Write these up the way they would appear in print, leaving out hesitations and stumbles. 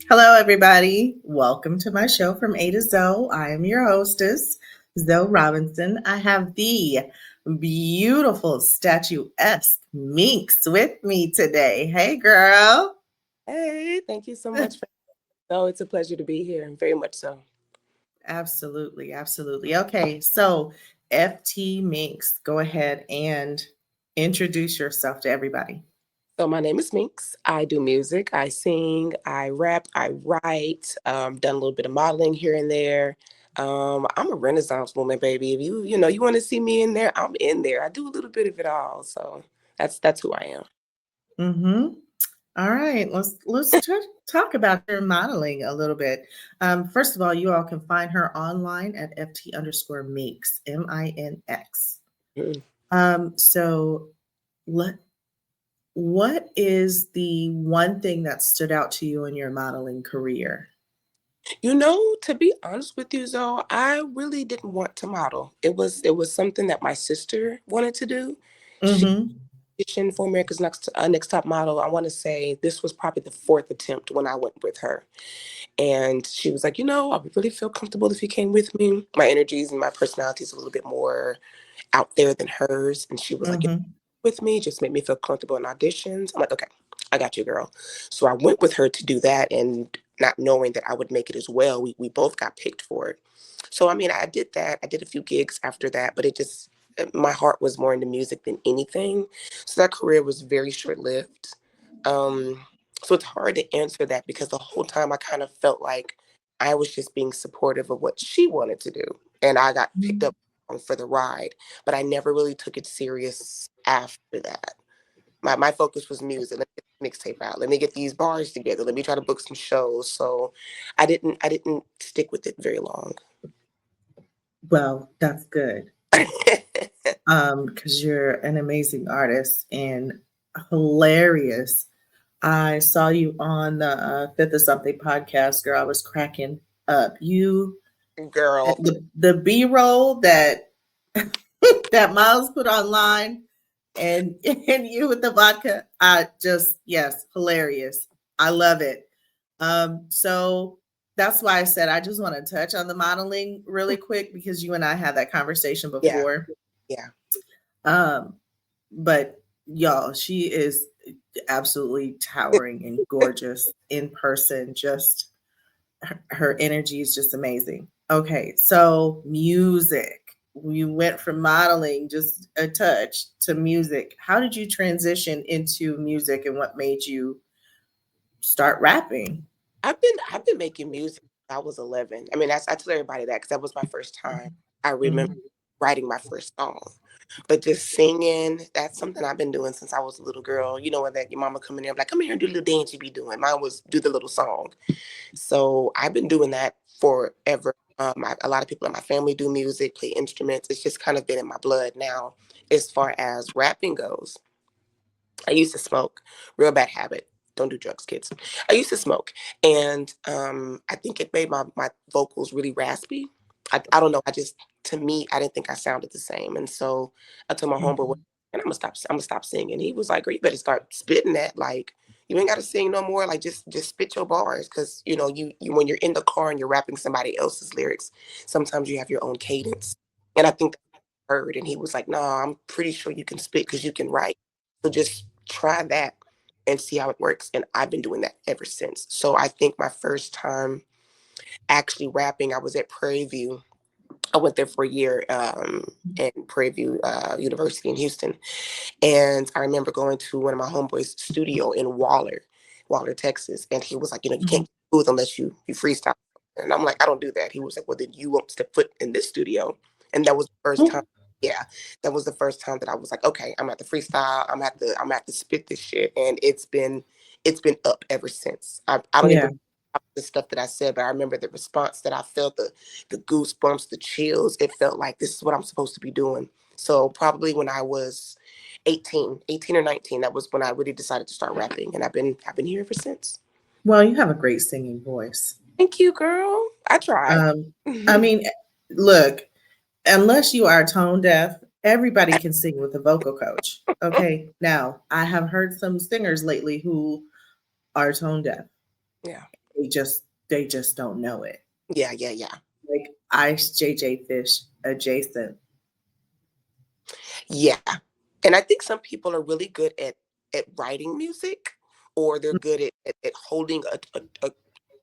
Hello, everybody. Welcome to my show from A to Zoe. I am your hostess, Zoe Robinson. I have the beautiful statuesque Minx with me today. Hey, girl. Hey, thank you so much for it's a pleasure to be here, very much so. Absolutely, absolutely. Okay, so FT Minx, go ahead and introduce yourself to everybody. So my name is Minx. I do music, I sing, I rap, I write, done a little bit of modeling here and there. I'm a Renaissance woman, baby. If you want to see me in there, I'm in there. I do a little bit of it all. So that's who I am. Mm-hmm. All right, talk about your modeling a little bit. First of all, you all can find her online at ft underscore Minx, Minx. Mm. So, let what is the one thing that stood out to you in your modeling career? To be honest with you, Zoe, I really didn't want to model. It was something that my sister wanted to do. She Mm-hmm. auditioned for America's Next Top Model. I want to say this was probably the fourth attempt when I went with her, and she was like, I would really feel comfortable if you came with me. My energies and my personality is a little bit more out there than hers, and she was like, Mm-hmm. with me, just make me feel comfortable in auditions. I'm like, okay, I got you, girl. So I went with her to do that, and not knowing that I would make it as well, we both got picked for it. So I mean, I did that. I did a few gigs after that, but it just my heart was more into music than anything. So that career was very short lived. Um, so it's hard to answer that because the whole time I kind of felt like I was just being supportive of what she wanted to do, and I got picked up for the ride, but I never really took it serious after that. My focus was music. Let me get the mixtape out. Let me get these bars together. Let me try to book some shows. So I didn't stick with it very long. Well, that's good. Because you're an amazing artist and hilarious. I saw you on the Fifth of Something podcast, girl. I was cracking up. You Girl, the B roll that that Miles put online, and and you with the vodka. I just yes, hilarious. I love it. So that's why I said I just want to touch on the modeling really quick because you and I had that conversation yeah, before. yeah. Um, but y'all, she is absolutely towering and gorgeous in person. Just her energy is just amazing. Okay, so music. We went from modeling just a touch to music. How did you transition into music and what made you start rapping? I've been making music since I was 11. I mean, I tell everybody that because that was my first time. I remember Mhm. writing my first song, but just singing, that's something I've been doing since I was a little girl. You know, when that your mama come in there like, come here and do the little dance you be doing. Mine was do the little song. So I've been doing that forever. A lot of people in my family do music, play instruments. It's just kind of been in my blood now. As far as rapping goes, I used to smoke, real bad habit. Don't do drugs, kids. I used to smoke, and I think it made my vocals really raspy. I don't know. To me, I didn't think I sounded the same, and so I told my homeboy, "Well, Mhm. and I'm gonna stop singing." He was like, "Girl, you better start spitting that. Like, you ain't got to sing no more. Like, just spit your bars, because you when you're in the car and you're rapping somebody else's lyrics, sometimes you have your own cadence." And I think that I heard, and he was like, "No, I'm pretty sure you can spit because you can write." So just try that and see how it works. And I've been doing that ever since. So I think my first time actually rapping, I was at Prairie View. I went there for a year in Prairie View University in Houston. And I remember going to one of my homeboys' studio in Waller, Texas. And he was like, you can't Mhm. get booth unless you freestyle. And I'm like, I don't do that. He was like, well, then you won't step foot in this studio. And that was the first time. Yeah, that was the first time that I was like, okay, I'm at the freestyle. I'm at the spit this shit, and it's been up ever since. I don't Yeah. even the stuff that I said, but I remember the response that I felt, the goosebumps, the chills. It felt like this is what I'm supposed to be doing. So probably when I was 18 or 19, that was when I really decided to start rapping, and I've been here ever since. Well, you have a great singing voice. Thank you, girl. I try. Um, I mean, look, unless you are tone deaf, everybody can sing with a vocal coach. Okay. Now, I have heard some singers lately who are tone deaf. Yeah. they just don't know it. Yeah, yeah, yeah. Like Ice JJ Fish adjacent. Yeah. And I think some people are really good at writing music, or they're good at holding a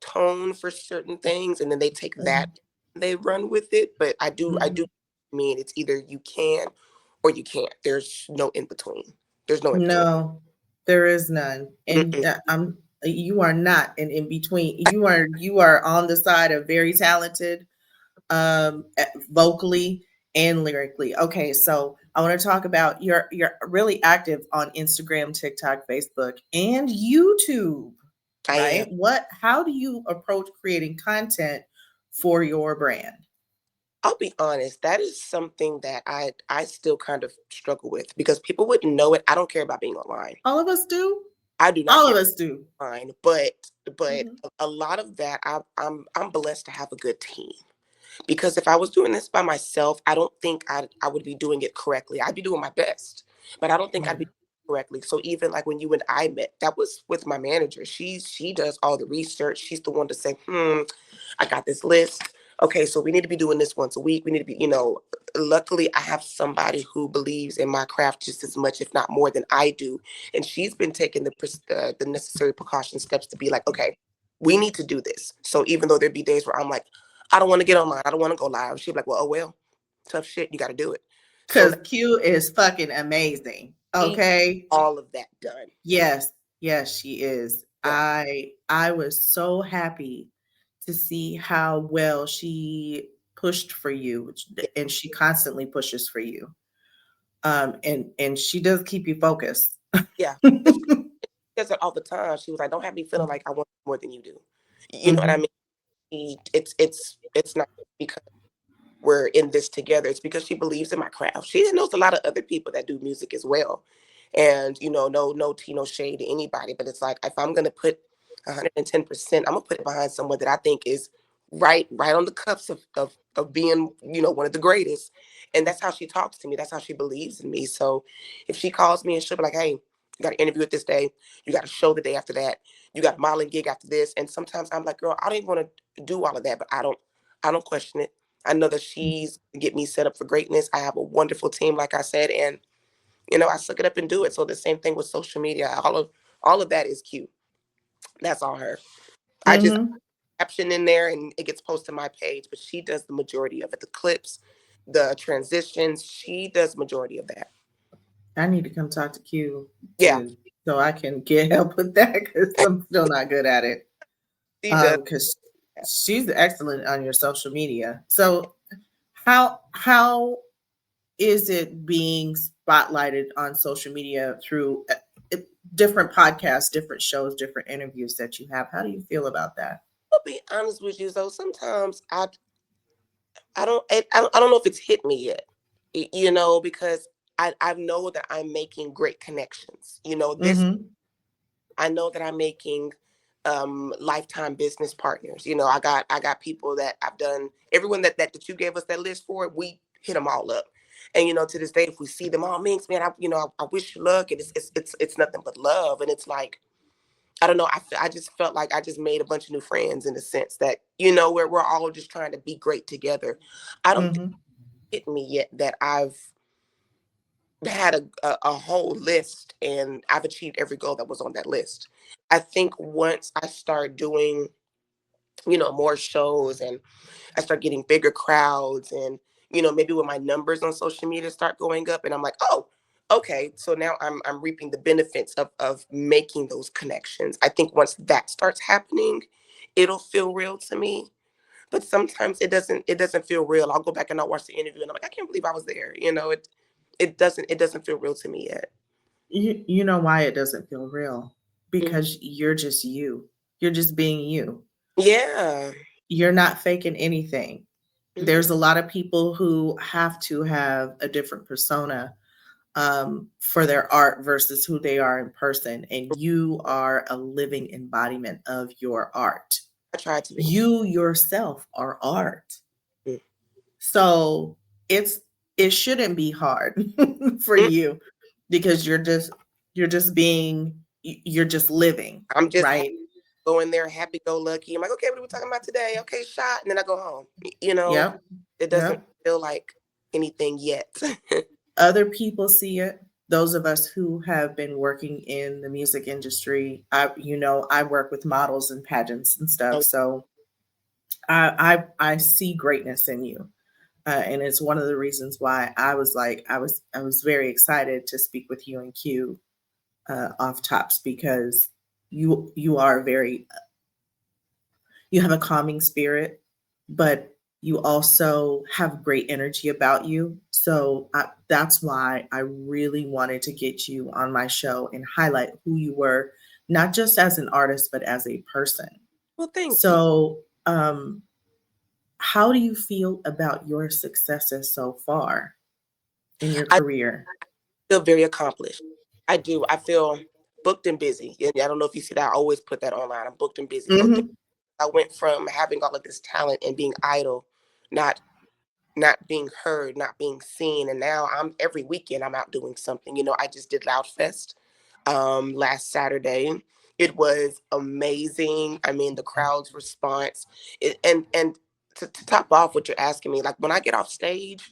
tone for certain things, and then they take that, Mhm. they run with it. But I do Mhm. mean it's either you can or you can't. There's no in between. There's no in between. No, there is none. And Mm-mm. you are not an in between. You are on the side of very talented, vocally and lyrically. Okay, so I want to talk about you're really active on Instagram, TikTok, Facebook, and YouTube, I am. right? How do you approach creating content for your brand? I'll be honest, that is something that I still kind of struggle with because people wouldn't know it. I don't care about being online. All of us do. I do not All of care us do. online, but Mhm. a lot of that I'm blessed to have a good team. Because if I was doing this by myself, I don't think I would be doing it correctly. I'd be doing my best, but I don't think I'd Yeah. be correctly. So even like when you and I met, that was with my manager. She does all the research. She's the one to say, I got this list. Okay, so we need to be doing this once a week. We need to be, luckily I have somebody who believes in my craft just as much, if not more than I do. And she's been taking the necessary precaution steps to be like, okay, we need to do this. So even though there'd be days where I'm like, I don't want to get online. I don't want to go live. She'd be like, well, oh, well, tough shit. You got to do it. So Cause Q is fucking amazing. she Okay. all of that done. Yes, yes, she is. Yeah. I was so happy to see how well she pushed for you, Yeah. and she constantly pushes for you. And she does keep you focused. Yeah. And she does it all the time. She was like, don't have me feeling like I want more than you do. You know what I Mhm. mean? It's not because we're in this together. It's because she believes in my craft. She knows a lot of other people that do music as well. And no tea, no shade to anybody. But it's like if I'm gonna put 110%, I'm gonna put it behind someone that I think is right on the cuffs of being, one of the greatest. And that's how she talks to me. That's how she believes in me. So if she calls me and she'll be like, hey, you got an interview at this day, you got a show the day after that, you got a modeling gig after this. And sometimes I'm like, girl, I don't even want to do all of that, but I don't question it. I know that she's get me set up for greatness. I have a wonderful team, like I said, and I suck it up and do it. So the same thing with social media. All of that is cute. That's all her. I just Mhm. caption in there and it gets posted to my page, but she does the majority of it. The clips, the transitions, she does majority of that. I need to come talk to Q Yeah, too, so I can get help with that because I'm still not good at it. she does. Because she's excellent on your social media. So how is it being spotlighted on social media through different podcasts, different shows, different interviews that you have? How do you feel about that? I'll be honest with you, though. Sometimes I don't know if it's hit me yet, because I know that I'm making great connections. This Mm-hmm. I know that I'm making lifetime business partners. I got people that I've done everyone that you gave us that list for, we hit them all up. And to this day, if we see them all, Minx, man, I wish you luck, and it's nothing but love. And it's like, I don't know, I just felt like I just made a bunch of new friends in the sense that where we're all just trying to be great together. I don't think Mm-hmm. it hit me yet that I've had a whole list and I've achieved every goal that was on that list. I think once I start doing, more shows and I start getting bigger crowds and, maybe when my numbers on social media start going up and I'm like, oh, okay, so now I'm reaping the benefits of making those connections. I think once that starts happening, it'll feel real to me. But sometimes it doesn't feel real. I'll go back and I'll watch the interview and I'm like, I can't believe I was there. It doesn't feel real to me yet. You know why it doesn't feel real? Mhm. Because you're just you. You're just being you. Yeah. You're not faking anything. Mhm. There's a lot of people who have to have a different persona, for their art versus who they are in person. And you are a living embodiment of your art. I tried to be. You yourself are art. Mm. So it's it shouldn't be hard for Mm. you because you're just being you're just living, I'm just happy. right? go in there happy go lucky. I'm like, okay, what are we talking about today? Okay, shot, and then I go home. You know, Yep. it doesn't Yep. feel like anything yet. Other people see it. Those of us who have been working in the music industry, I work with models and pageants and stuff. Oh, So I see greatness in you. And it's one of the reasons why I was very excited to speak with you and Q off tops, because you are very, you have a calming spirit, but you also have great energy about you. So that's why I really wanted to get you on my show and highlight who you were, not just as an artist, but as a person. well, thank you. So, how do you feel about your successes so far in your I career? feel very accomplished. I do. I feel booked and busy. And I don't know if you see that. I always put that online. I'm booked and busy. Booked. Hmm. I went from having all of this talent and being idle, not not being heard, not being seen, and now I'm every weekend I'm out doing something. I just did Loud Fest last Saturday. It was amazing. I mean, the crowd's response, and to top off what you're asking me, like when I get off stage,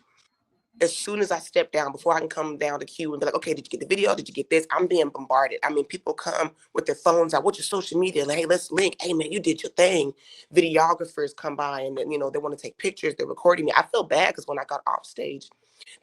as soon as I step down, before I can come down the queue and be like, okay, did you get the video? Did you get this? I'm being bombarded. I mean, people come with their phones out. What's your social media? Like, hey, let's link. Hey, man, you did your thing. Videographers come by and then, they want to take pictures. They're recording me. I feel bad because when I got off stage,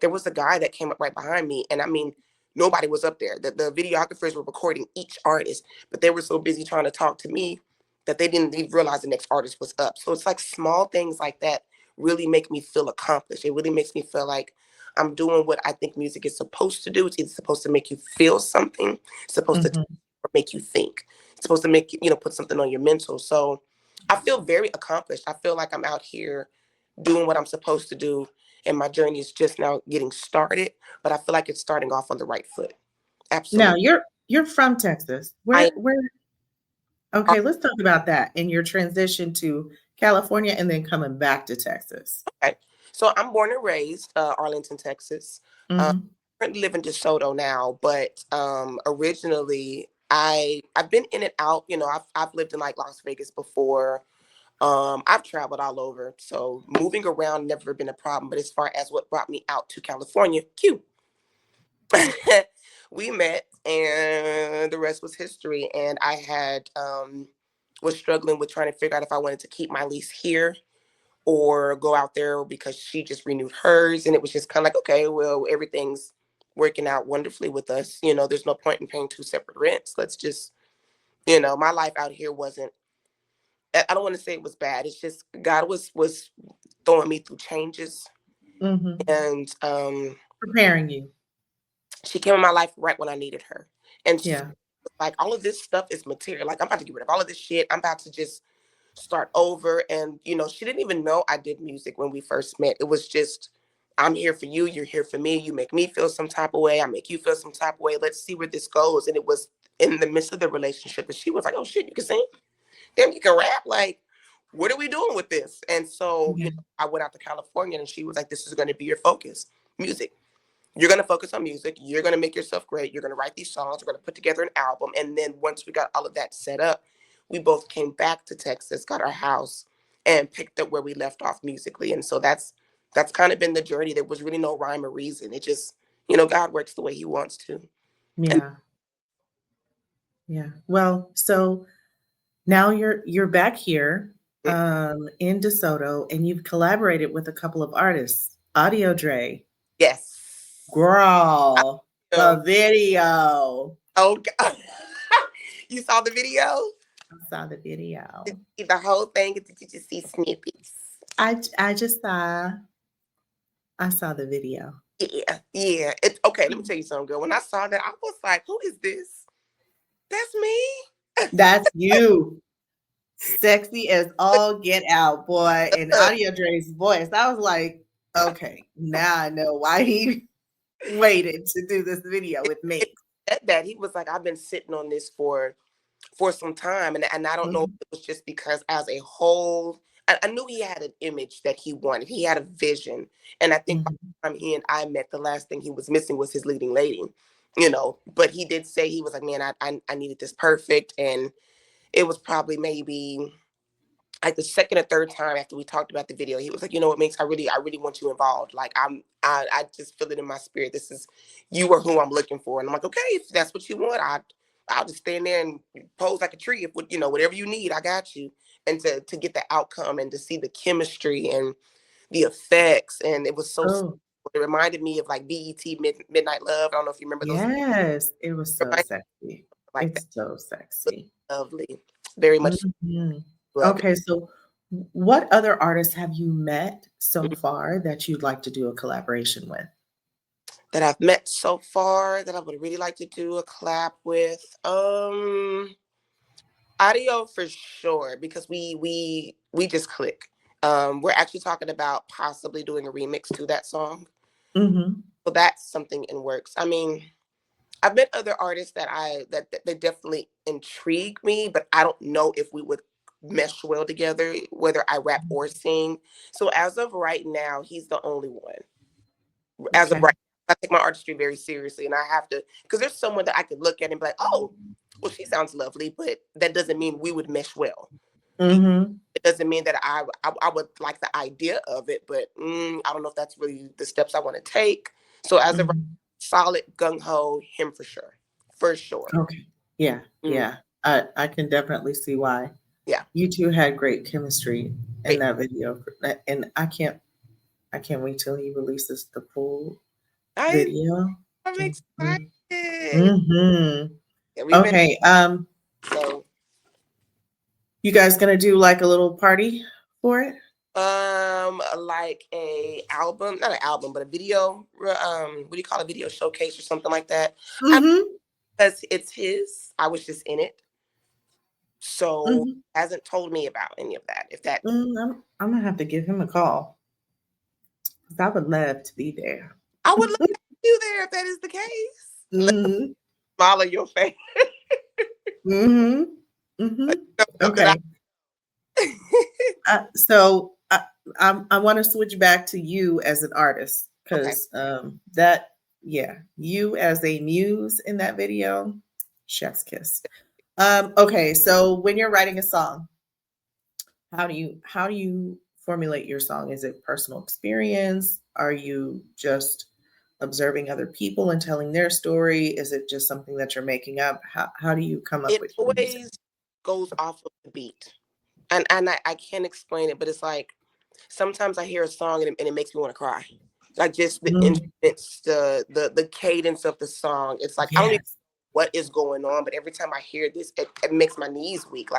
there was a guy that came up right behind me. And I mean, nobody was up there. The videographers were recording each artist, but they were so busy trying to talk to me that they didn't even realize the next artist was up. So it's like small things like that really make me feel accomplished. It really makes me feel like I'm doing what I think music is supposed to do. It's either supposed to make you feel something, it's supposed to Hmm. make you think, it's supposed to make you, put something on your mental. So I feel very accomplished. I feel like I'm out here doing what I'm supposed to do. And my journey is just now getting started, but I feel like it's starting off on the right foot. Now Absolutely. you're from Texas. I Where? Okay, let's talk about that and your transition to California and then coming back to Texas. okay. So I'm born and raised Arlington, Texas. Uh, Hmm. Currently live in DeSoto now, but originally I've been in and out. I've lived in like Las Vegas before. I've traveled all over, so moving around never been a problem. But as far as what brought me out to California, Q, we met, and the rest was history. And I had was struggling with trying to figure out if I wanted to keep my lease here or go out there because she just renewed hers, and it was just kind of like, okay, well, everything's working out wonderfully with us. There's no point in paying two separate rents. Let's just, my life out here wasn't. I don't want to say it was bad. It's just God was throwing me through changes, Hmm. and Preparing you. she came in my life right when I needed her, and so, Yeah. like all of this stuff is material. Like I'm about to get rid of all of this shit. I'm about to just start over. And she didn't even know I did music when we first met. It was just, I'm here for you, you're here for me, you make me feel some type of way, I make you feel some type of way, let's see where this goes. And it was in the midst of the relationship and she was like, oh shit, you can sing, damn, you can rap, like what are we doing with this? And so Yeah. I went out to California and she was like, this is going to be your focus, music. You're going to focus on music. You're going to make yourself great. You're going to write these songs. We're going to put together an album. And then once we got all of that set up, we both came back to Texas, got our house, and picked up where we left off musically. And so that's kind of been the journey. There was really no rhyme or reason. It just, God works the way he wants to. And Yeah. Yeah. Well, so now you're back here in DeSoto and you've collaborated with a couple of artists. Audio Dre. yes. I, Girl, the video. oh, God. You saw the video? I saw the video. The whole thing? Did you just see snippets? I just I saw the video. Yeah, yeah. It's okay. Let me tell you something, girl. When I saw that, I was like, "Who is this? That's me." That's you. Sexy as all get out, boy. And Uh, Audio Dre's voice. I was like, okay, now I know why he waited to do this video with it me. said that he was like, "I've been sitting on this for some time," and I don't know if Mhm, it was just because as a whole, I knew he had an image that he wanted. He had a vision, and I think by mhm. the time he and I met, the last thing he was missing was his leading lady. But he did say he was like, "Man, I needed this perfect," and it was probably maybe like the second or third time after we talked about the video, he was like, you know what, Minx, I really want you involved. Like I just feel it in my spirit. This is, you are who I'm looking for. And I'm like, okay, if that's what you want, I'll just stand there and pose like a tree. If, you know, whatever you need, I got you. And to get the outcome and to see the chemistry and the effects. And it was so, Oh, it reminded me of like BET Midnight Love. I don't know if you remember those. yes. It was so sexy. Like that. It's so sexy. Lovely. Very much Mhm. love it. Okay, so what other artists have you met so far that you'd like to do a collaboration with? That I've met so far that I would really like to do a collab with. Audio for sure, because we just click. We're actually talking about possibly doing a remix to that song. Mhm. So that's something in works. I mean, I've met other artists that they definitely intrigue me, but I don't know if we would mesh well together, whether I rap or sing. So as of right now, he's the only one. As of Okay. right, I take my artistry very seriously, and I have to, because there's someone that I could look at and be like, oh, well, she sounds lovely, but that doesn't mean we would mesh well. Mhm. It doesn't mean that I would like the idea of it, but I don't know if that's really the steps I want to take. So as of right, Mhm. solid gung ho, him for sure, for sure. Okay. Yeah, Mm, yeah. I can definitely see why. yeah, You 2 had great chemistry in great. that video, and I can't wait till he releases the full I video. I'm Mhm. excited. Mhm. Yeah, we've been Okay, so you guys gonna do, like, a little party for it? like a album, not an album, but a video. What do you call a video showcase or something like that? I Mhm. Because it's his. I was just in it, so Mhm. hasn't told me about any of that. If that, I'm gonna have to give him a call 'cause I would love to be there. I would love to have you there if that is the case. Let me Mhm. smile on your face. Mhm. Mhm. Know that Okay. So I want to switch back to you as an artist okay. because that yeah, you as a muse in that video, chef's kiss. Okay, so when you're writing a song, how do you formulate your song? Is it personal experience? Are you just observing other people and telling their story? Is it just something that you're making up? How do you come up It with your music? always goes off of the beat, and I can't explain it, but it's like sometimes I hear a song and it makes me want to cry. Like just the Mm, instruments, the cadence of the song. It's like I don't even yes. know what is going on, but every time I hear this, it makes my knees weak.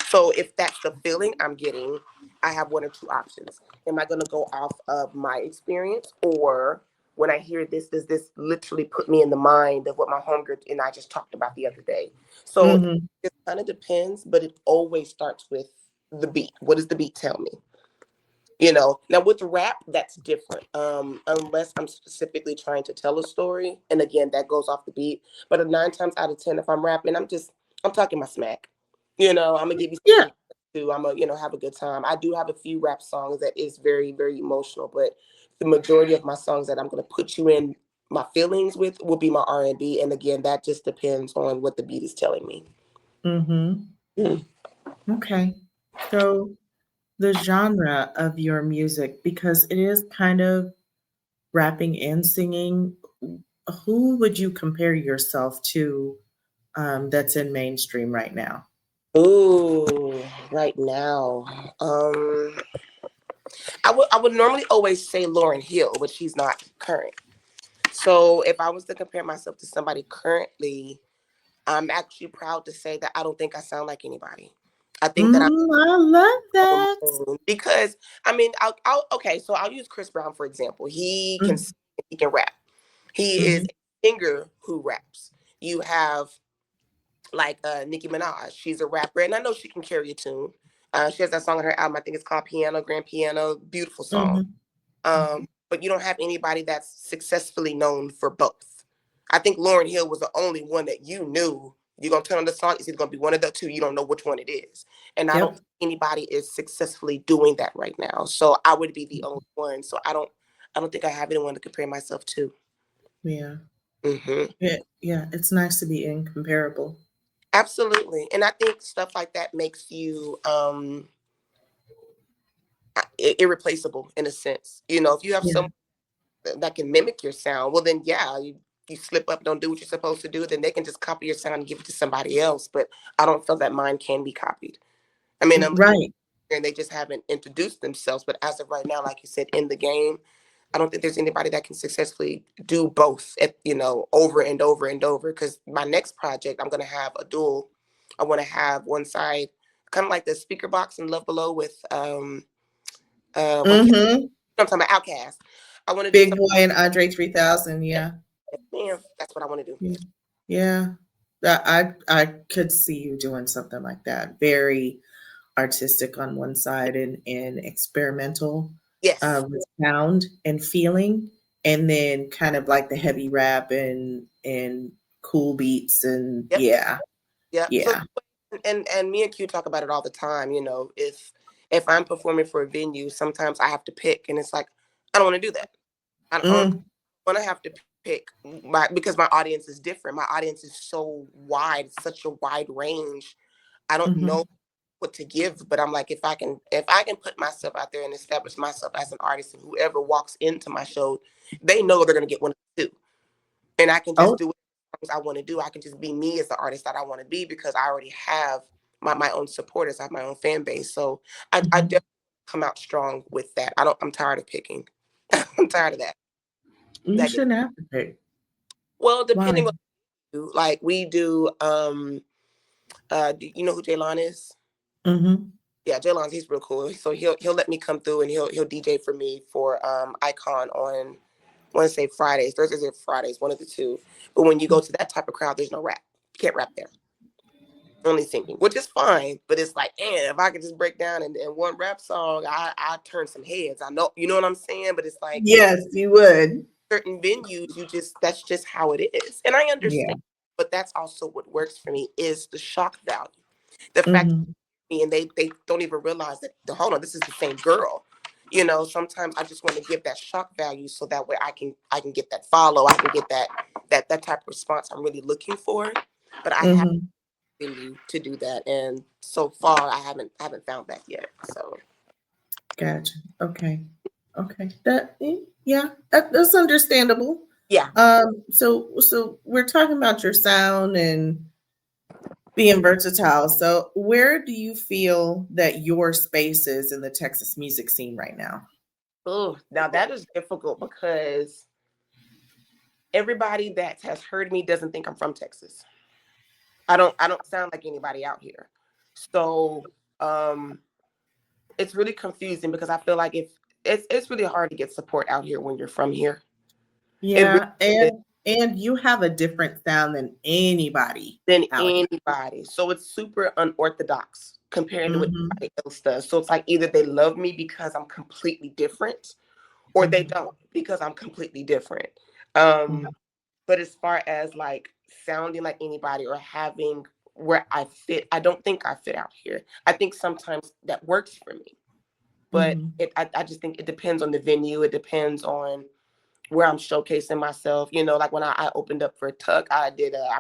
So if that's the feeling I'm getting, I have one or two options. Am I gonna go off of my experience, or when I hear this, does this literally put me in the mind of what my homegirl and I just talked about the other day? So Hmm. it kind of depends, but it always starts with the beat. What does the beat tell me? Now with rap, that's different. Unless I'm specifically trying to tell a story, and again, that goes off the beat. But 9 times out of 10, if I'm rapping, I'm talking my smack. I'm gonna give you Yeah. something to. I'm gonna have a good time. I do have a few rap songs that is very very emotional, but the majority of my songs that I'm gonna put you in my feelings with will be my R&B. And again, that just depends on what the beat is telling me. Hmm. Mm. Okay. So the genre of your music, because it is kind of rapping and singing, who would you compare yourself to that's in mainstream right now? Ooh, right now. I would normally always say Lauren Hill, but she's not current. So if I was to compare myself to somebody currently, I'm actually proud to say that I don't think I sound like anybody. I think that I'm I love on that. my own because I mean, I'll okay. So I'll use Chris Brown for example. He can Mm-hmm. sing, he can rap. He is a singer who raps. You have like Nicki Minaj. She's a rapper, and I know she can carry a tune. She has that song on her album. I think it's called Piano, Grand Piano. Beautiful song. Mm-hmm. Hmm. But you don't have anybody that's successfully known for both. I think Lauryn Hill was the only one that you knew. You're gonna turn on the song, it's either gonna be one of the two, you don't know which one it is. And I don't Yep. think anybody is successfully doing that right now. So I would be the only one. So I don't think I have anyone to compare myself to. Yeah. Hmm. Yeah. Yeah. It's nice to be incomparable. Absolutely. And I think stuff like that makes you irreplaceable in a sense. You know, if you have Yeah. someone that can mimic your sound, well then yeah, you slip up, don't do what you're supposed to do, then they can just copy your sound and give it to somebody else. But I don't feel that mine can be copied. I mean, Right. and they just haven't introduced themselves. But as of right now, like you said, in the game, I don't think there's anybody that can successfully do both, over and over and over. Because my next project, I'm gonna have a dual. I want to have one side, kind of like the speaker box in Love Below with what kid? Mm-hmm. I'm talking about Outcast. I want to do Big something. Boy and Andre 3000. Yes, Yeah. ma'am. That's what I want to do. Yeah. Yeah. That I could see you doing something like that. Very artistic on one side and experimental Yes. with sound and feeling, and then kind of like the heavy rap and cool beats and Yep. yeah, Yep. So, yeah. and me and Q talk about it all the time. You know, if I'm performing for a venue, sometimes I have to pick, and it's like I don't want to do that. I don't Mm, want to have to pick because my audience is different. My audience is so wide, such a wide range. I don't know hmm what to give, but I'm like, if I can put myself out there and establish myself as an artist, and whoever walks into my show, they know they're gonna get one of the two, and I can just Oh, do what I want to do. I can just be me as the artist that I want to be because I already have my own supporters. I have my own fan base, so I mhm. definitely come out strong with that. I'm tired of picking. I'm tired of that. You That gets shouldn't have to pick. well, Why? depending on like we do. Do you know who Jaylon is? hmm Yeah, Jaylon's he's real cool. So he'll let me come through and he'll DJ for me for Icon on I want to say Fridays, Thursdays or Fridays, one of the two. But when you go to that type of crowd, there's no rap. You can't rap there. Only singing, which is fine. But it's like, man, if I could just break down and one rap song, I turn some heads. I know, you know what I'm saying? But it's like Yes, you would. certain venues, that's just how it is. And I Yeah. understand. But that's also what works for me is the shock value. The fact hmm and they don't even realize that hold on, this is the same girl. You know, sometimes I just want to give that shock value so that way I can get that follow, I can get that type of response I'm really looking for. But I have hmm you to do that, and so far I haven't found that yet. So Gotcha. Okay. Okay. Yeah, that's understandable. yeah. So we're talking about your sound and being versatile. So where do you feel that your space is in the Texas music scene right now? Oh, now that is difficult because everybody that has heard me doesn't think I'm from Texas. I don't sound like anybody out here. So um it's really confusing because I feel like if it's really hard to get support out here when you're from here. It really Yeah, is and you have a different sound than anybody than out here. anybody. So it's super unorthodox compared to what Mhm. everybody else does. So it's like either they love me because I'm completely different, or they Mhm. don't because I'm completely different. Mhm. Um, but as far as like sounding like anybody or having where I fit, I don't think I fit out here. I think sometimes that works for me, but Mhm. I just think it depends on the venue. It depends on where I'm showcasing myself. You know, like when I opened up for Tuck, I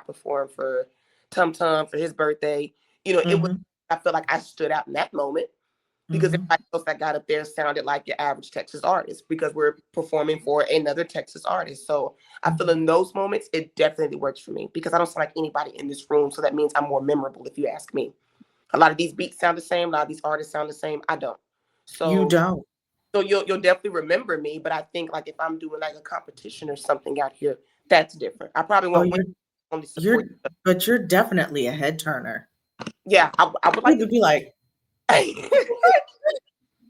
performed for Tum Tum for his birthday. You know, it was Mhm. I feel like I stood out in that moment because Mhm. everybody else that got up there sounded like your average Texas artist because we're performing for another Texas artist. So I feel Mhm. in those moments it definitely works for me because I don't sound like anybody in this room. So that means I'm more memorable if you ask me. A lot of these beats sound the same, a lot of these artists sound the same. I don't. You So don't. you'll definitely remember me, but I think like if I'm doing like a competition or something out here, that's different. I probably Oh, won't win, only support. you're definitely a head turner. Yeah, I would like People to. be like,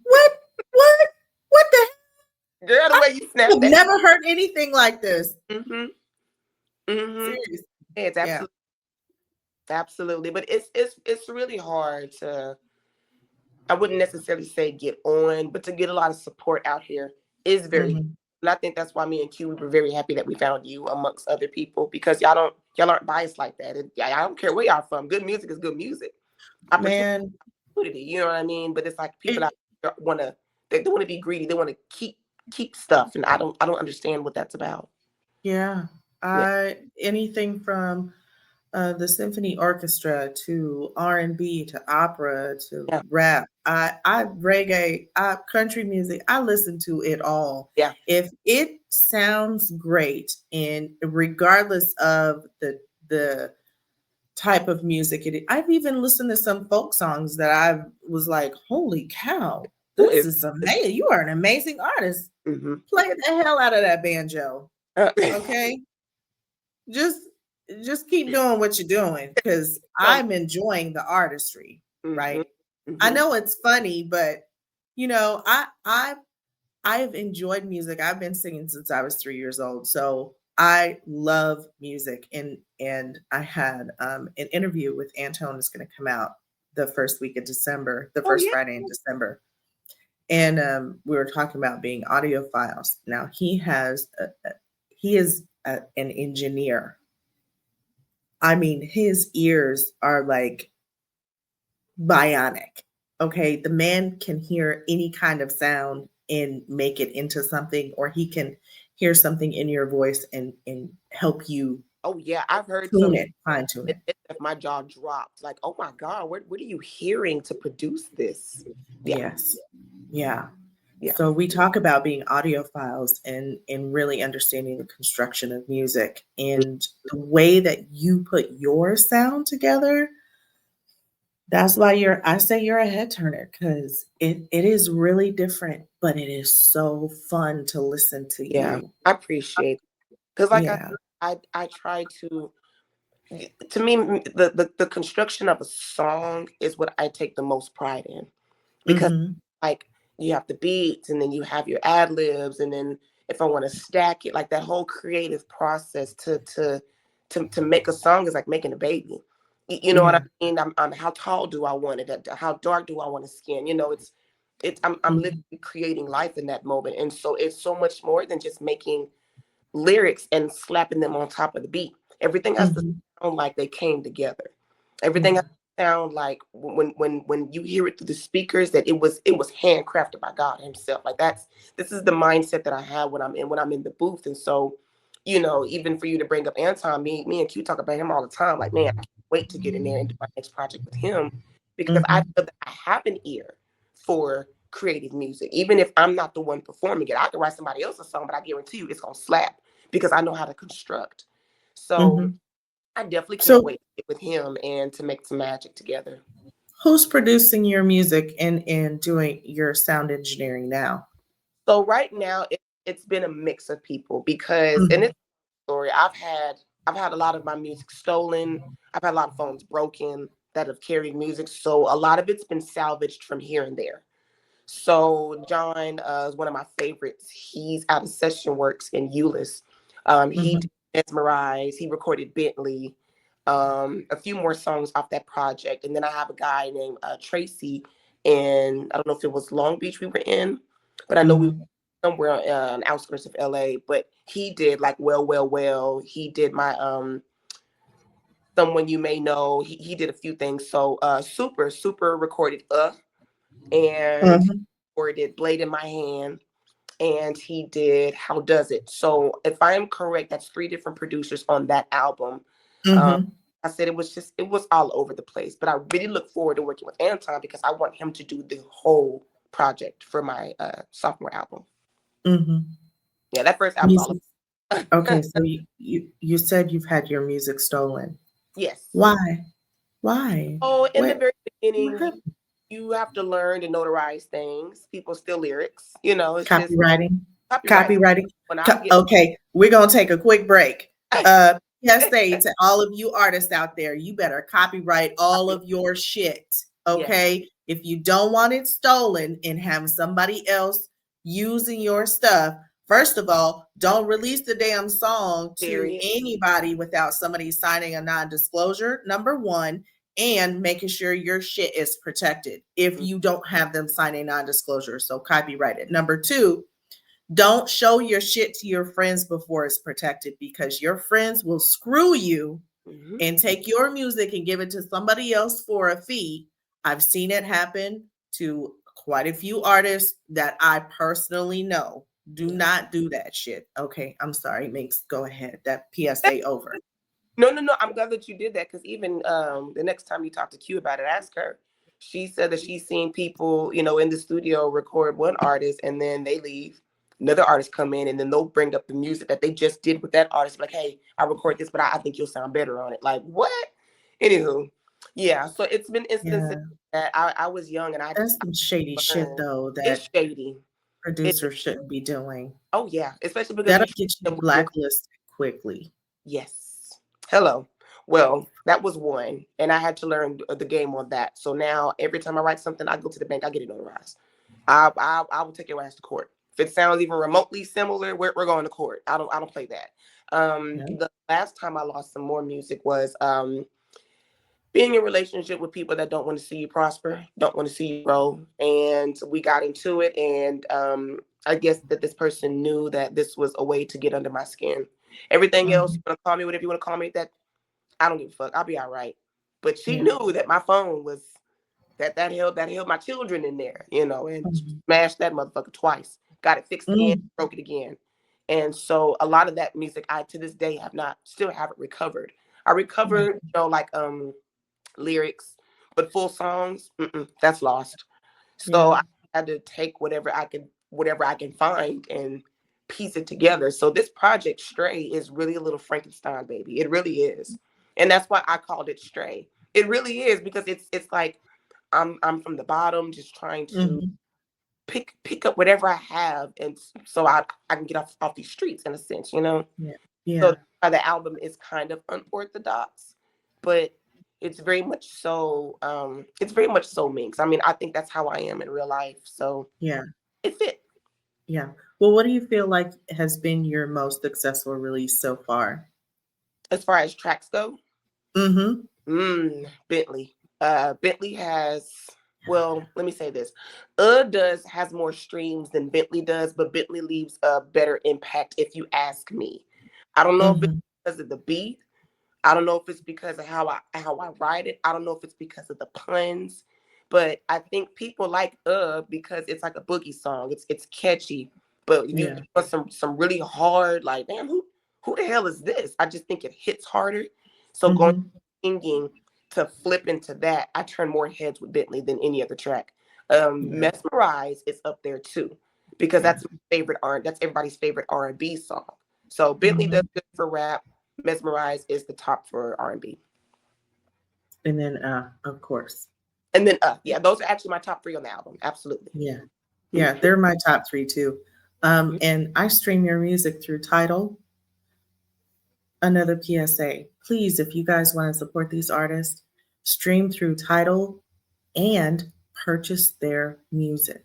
"What? What? What the Girl, the I way you snap have that. never heard anything like this." Mm-hmm. Mm-hmm. Seriously. It's Yeah. absolutely, but it's really hard to. I wouldn't necessarily say get on, but to get a lot of support out here is very. Mhm. And I think that's why me and Q we were very happy that we found you amongst other people because y'all aren't biased like that. And I don't care where y'all from. Good music is good music. Opportunity, Man, you know what I mean? But it's like people it out there wanna they want to be greedy. They want to keep stuff, and I don't understand what that's about. yeah. Yeah. I anything from the symphony orchestra to R&B to opera to Yeah. rap. I reggae, country music. I listen to it all. Yeah. If it sounds great, and regardless of the type of music it is, I've even listened to some folk songs that I was like, "Holy cow, Who this is is amazing! You are an amazing artist. mm-hmm. Play the hell out of that banjo, uh, okay? Just just keep doing what you're doing because so I'm enjoying the artistry, mm-hmm. right? I Mm-hmm. know it's funny, but I've enjoyed music. I've been singing since I was 3 years old, so I love music. And I had an interview with Antone is going to come out the first week of December, the Oh first yeah. Friday in December, and we were talking about being audiophiles. Now he is an engineer. I mean, his ears are like bionic. Okay. The man can hear any kind of sound and make it into something, or he can hear something in your voice and help you Oh yeah. I've heard tune some. it, fine tune it. If my jaw dropped, like, oh my God, what are you hearing to produce this? Yeah. Yes. Yeah. Yeah. So we talk about being audiophiles and really understanding the construction of music and the way that you put your sound together. That's why I say you're a head turner because it is really different, but it is so fun to listen to Yeah. you. I appreciate it. Because like Yeah. I try to me the construction of a song is what I take the most pride in. Because Mhm. like you have the beats and then you have your ad libs and then if I want to stack it, like that whole creative process to make a song is like making a baby. You know what I Yeah. mean? I'm how tall do I want it? How dark do I want to skin? You know, it's I'm Mhm. literally creating life in that moment, and so it's so much more than just making lyrics and slapping them on top of the beat. Everything has to Mhm. sound like they came together. Everything has Yeah. to sound like when you hear it through the speakers that it was handcrafted by God Himself. Like this is the mindset that I have when I'm in the booth. And so, even for you to bring up Anton, me and Q talk about him all the time. Like, man, I can't wait to get in there and do my next project with him because I Mhm. feel that I have an ear for creative music. Even if I'm not the one performing it, I can write somebody else's song, but I guarantee you it's gonna slap because I know how to construct. So Mhm. I definitely can't So wait to get with him and to make some magic together. who's producing your music and doing your sound engineering now? So right now it's been a mix of people because and Mhm. it's a story. I've had a lot of my music stolen. I've had a lot of phones broken that have carried music. So a lot of it's been salvaged from here and there. So John is one of my favorites. He's out of Session Works in Euless. He Mhm. did Mesmerize. He recorded Bentley. A few more songs off that project, and then I have a guy named Tracy, and I don't know if it was Long Beach we were in, but I know we were Mhm. somewhere on the outskirts of LA. But he did like Well, Well, Well. He did my Someone You May Know. He did a few things. So Super recorded and Mhm. recorded Blade in My Hand, and he did How Does It. So if I am correct, that's three different producers on that album. Um, Mhm. I said it was all over the place, but I really look forward to working with Anton because I want him to do the whole project for my sophomore album. Mhm. Yeah, that first album's all Music. Okay, so you said you've had your music stolen. yes. Why? Why? Oh, in the What very what beginning, you happened? you have to learn to notarize things. People steal lyrics. It's just Copywriting? copyrights. Copywriting? When I get Okay, we're gonna take a quick break. PSA to all of you artists out there, you better copyright all copy, of your shit. yes, Okay. If you don't want it stolen and have somebody else using your stuff, first of all, don't release the damn song to period. anybody without somebody signing a non-disclosure, number one, and making sure your shit is protected if Mm, you don't have them sign a non-disclosure. So copyright it. Number two, don't show your shit to your friends before it's protected because your friends will screw you mhm. and take your music and give it to somebody else for a fee. I've seen it happen to quite a few artists that I personally know. Do Yeah. not do that shit. Okay, I'm sorry, Minx. Go ahead. That PSA over. No. I'm glad that you did that because even the next time you talk to Q about it, ask her. She said that she's seen people, in the studio record one artist and then they leave. Another artist come in and then they'll bring up the music that they just did with that artist. Like, hey, I record this, but I think you'll sound better on it. Like, what? Anywho, yeah. So it's been instances Yeah. that I was young and I That's just some shady shit learned. though It's that shady. It, producers shouldn't be doing. oh yeah, especially because That'll you treat get you them with your blacklisted quickly. yes. Hello. Well, that was one, and I had to learn the game on that. So now, every time I write something, I go to the bank, I get it notarized. I will take your ass to court if it sounds even remotely similar. We're going to court. I don't play that. Yeah. The last time I lost some more music was being in a relationship with people that don't want to see you prosper, don't want to see you grow, and we got into it, and I guess that this person knew that this was a way to get under my skin. Everything else, Mhm. you want to call me whatever you want to call me, that I don't give a fuck. I'll be all right. But she Yeah. knew that my phone was that held my children in there, and Mhm. smashed that motherfucker twice. Got it fixed again, Mm. broke it again. And so a lot of that music I to this day still haven't recovered. I Yeah. recovered, like lyrics, but full songs, that's lost. So Yeah. I had to take whatever I can find and piece it together. So this project Stray is really a little Frankenstein baby. It really is. And that's why I called it Stray. It really is because it's like I'm from the bottom just trying to Mhm. pick up whatever I have and so I can get off these streets in a sense. Yeah. So Yeah. that's why the album is kind of unorthodox, but it's very much so Minx. I mean, I think that's how I am in real life. So Yeah. it fit. Yeah. Well, what do you feel like has been your most successful release so far? As far as tracks go, Mhm. Bentley. Bentley has, well, let me say this. Has more streams than Bentley does, but Bentley leaves a better impact if you ask me. I don't know if it's Mhm. because of the beat. I don't know if it's because of how I write it. I don't know if it's because of the puns, but I think people like because it's like a boogie song. It's catchy, but if you Yeah. want some really hard, like damn, who the hell is this? I just think it hits harder. So going Mhm. singing to flip into that, I turn more heads with Bentley than any other track. Yeah. Mesmerize is up there too because Yeah. that's everybody's favorite R&B song. So Bentley does Mhm. good for rap. Mesmerize is the top for R&B. And then of course. And then yeah, those are actually my top three on the album. Absolutely. Yeah. Yeah, Mhm. they're my top 3 too. And I stream your music through Tidal. Another PSA. Please, if you guys want to support these artists, stream through Tidal and purchase their music.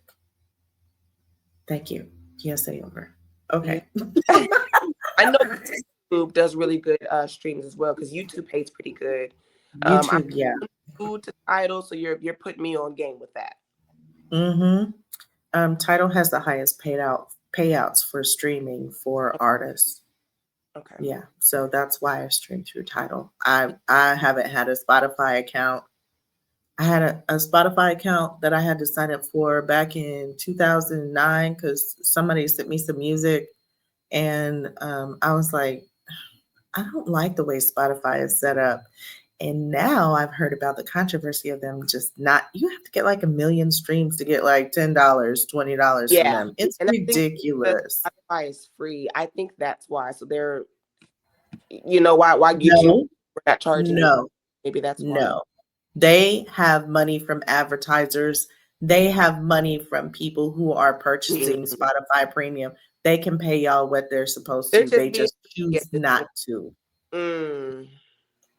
Thank you. PSA over. Yeah. Okay. I know YouTube does really good streams as well because YouTube pays pretty good. I'm YouTube, yeah. new to Tidal, so you're putting me on game with that. Mm-hmm. Tidal has the highest payouts for streaming for artists. Okay. Yeah, so that's why I stream through Tidal. I haven't had a Spotify account. I had a Spotify account that I had to sign up for back in 2009 because somebody sent me some music, and I was like, I don't like the way Spotify is set up. And now I've heard about the controversy of them just not, you have to get like a million streams to get like $10, $20 from Yeah. them. It's And I think because ridiculous. Spotify is free, I think that's why. So they're, why YouTube No, we're not charging you. no, Maybe that's why. no. They have money from advertisers. They have money from people who are purchasing Mhm. Spotify Premium. They can pay y'all what they're supposed They're to. just They being just get choose this not thing. to. Mm.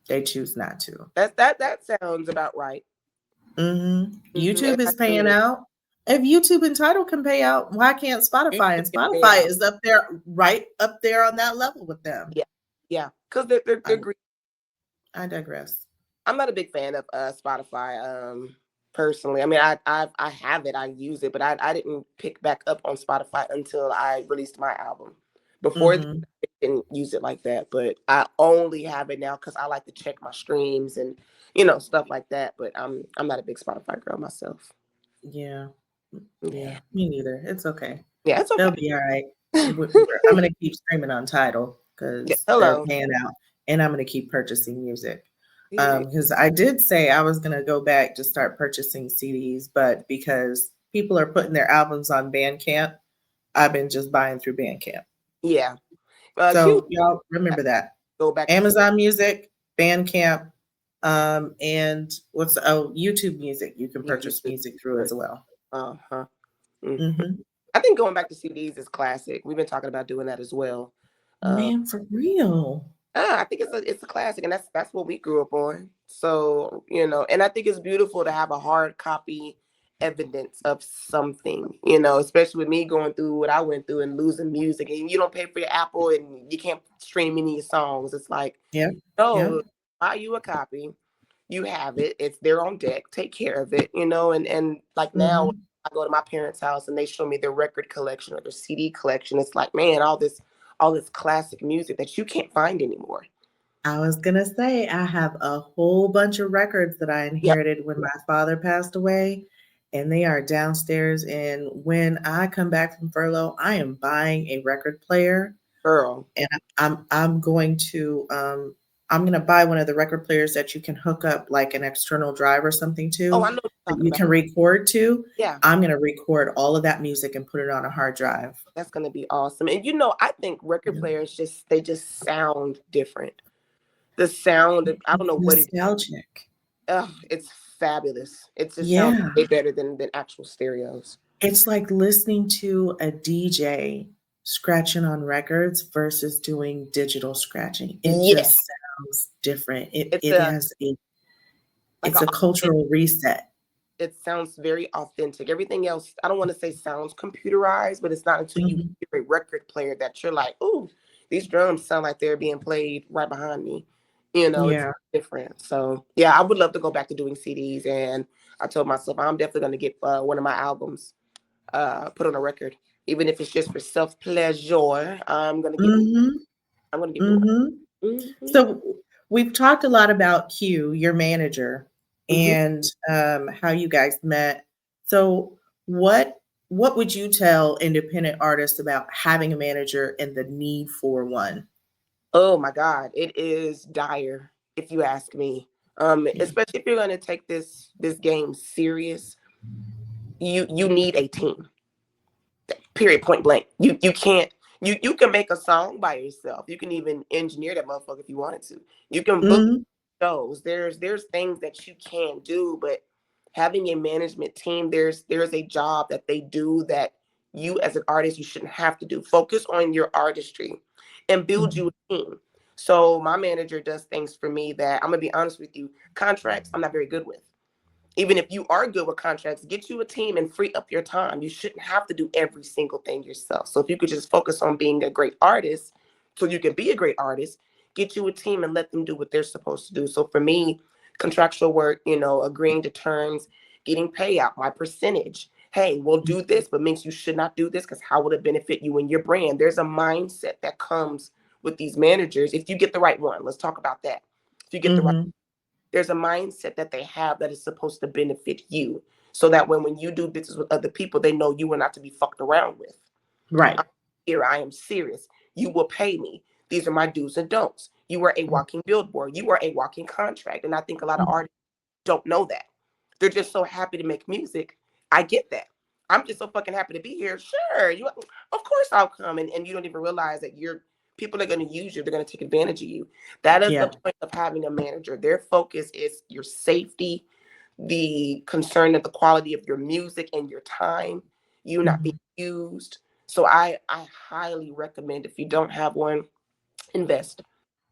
They choose not to. That sounds about right. YouTube is I paying mean, out. If YouTube and Tidal can pay out, why can't Spotify? And YouTube can pay Spotify out. is up there, right up there on that level with them. Yeah, yeah, because they're I, green. I digress. I'm not a big fan of Spotify. Personally, I mean, I have it, I use it, but I didn't pick back up on Spotify until I released my album. Before that, Hmm. I didn't use it like that, but I only have it now because I like to check my streams and stuff like that. But I'm not a big Spotify girl myself. Yeah, yeah, Yeah, me neither. It's okay. yeah, it's They'll okay. be all right. I'm gonna keep streaming on Tidal Yeah, because they're hello. paying out. and I'm going to keep purchasing music. Period. Because I did say I was going to go back to start purchasing CDs, but because people are putting their albums on Bandcamp, I've been just buying through Bandcamp. Yeah. Q So y'all remember that. go back to Amazon Music, Bandcamp, and YouTube Music. You can yeah, purchase YouTube. music through as well. Uh-huh. Mm. Hmm. I think going back to CDs is classic. We've been talking about doing that as well. Uh, Man, for real. I think it's a classic, and that's what we grew up on. So and I think it's beautiful to have a hard copy evidence of something. Especially with me going through what I went through and losing music, and you don't pay for your Apple, and you can't stream any of your songs. It's like, Yep. no, Yep. buy you a copy. You have it. It's there on deck. Take care of it. And like now, Hmm. I go to my parents' house and they show me their record collection or their CD collection. It's like, man, all this classic music that you can't find anymore. I was gonna say I have a whole bunch of records that I Yep, inherited when my father passed away, and they are downstairs. And when I come back from furlough, I am buying a record player, girl. and I'm gonna buy one of the record players that you can hook up like an external drive or something Oh, to I know what you're that talking you about. can record to. Yeah, I'm gonna record all of that music and put it on a hard drive. that's gonna be awesome. And I think record Yeah. players just sound different. The sound, I don't It's know what it. nostalgic. It's fabulous. It just sounds Yeah. way better than actual stereos. It's like listening to a DJ scratching on records versus doing digital scratching. It Yes, just sounds different. It it's it has a like it's a a cultural reset. it sounds very authentic. Everything else, I don't want to say sounds computerized, but it's not until you Mhm. hear a record player that you're like, ooh, these drums sound like they're being played right behind me. It's Yeah. different. So yeah, I would love to go back to doing CDs. And I told myself I'm definitely going to get one of my albums put on a record, even if it's just for self pleasure. Mhm. I'm gonna get me one. Mhm. Mm-hmm. So we've talked a lot about Q, your manager, Mm-hmm. and how you guys met. So what would you tell independent artists about having a manager and the need for one? Oh my God, it is dire if you ask me. Especially if you're gonna take this game serious, you need a team. Period. Point blank. You can't. You can make a song by yourself. You can even engineer that motherfucker if you wanted to. You can book Mhm. shows. There's things that you can do, but having a management team, there's a job that they do that you as an artist you shouldn't have to do. Focus on your artistry and build you Mhm. a team. So my manager does things for me that I'm gonna be honest with you. Contracts I'm not very good with. Even if you are good with contracts, get you a team and free up your time. You shouldn't have to do every single thing yourself. So if you could just focus on being a great artist so you can be a great artist, get you a team and let them do what they're supposed to do. So for me, contractual work, agreeing to terms, getting payout, my percentage. Hey, we'll do this, but Minx, you should not do this because how will it benefit you and your brand? There's a mindset that comes with these managers if you get the right one. Let's talk about that. If you get the right, Mhm. there's a mindset that they have that is supposed to benefit you so that when you do business with other people, they know you are not to be fucked around with. Right. I'm here, I am serious. You will pay me. These are my do's and don'ts. You are a walking billboard. You are a walking contract. And I think a lot of Mhm. artists don't know that. They're just so happy to make music. I get that. I'm just so fucking happy to be here. Sure, of course I'll come. And you don't even realize that people are going to use you. They're going to take advantage of you. That is the Yeah. point of having a manager. Their focus is your safety, the concern of the quality of your music and your time, you not being Mhm. used. So I highly recommend if you don't have one, invest.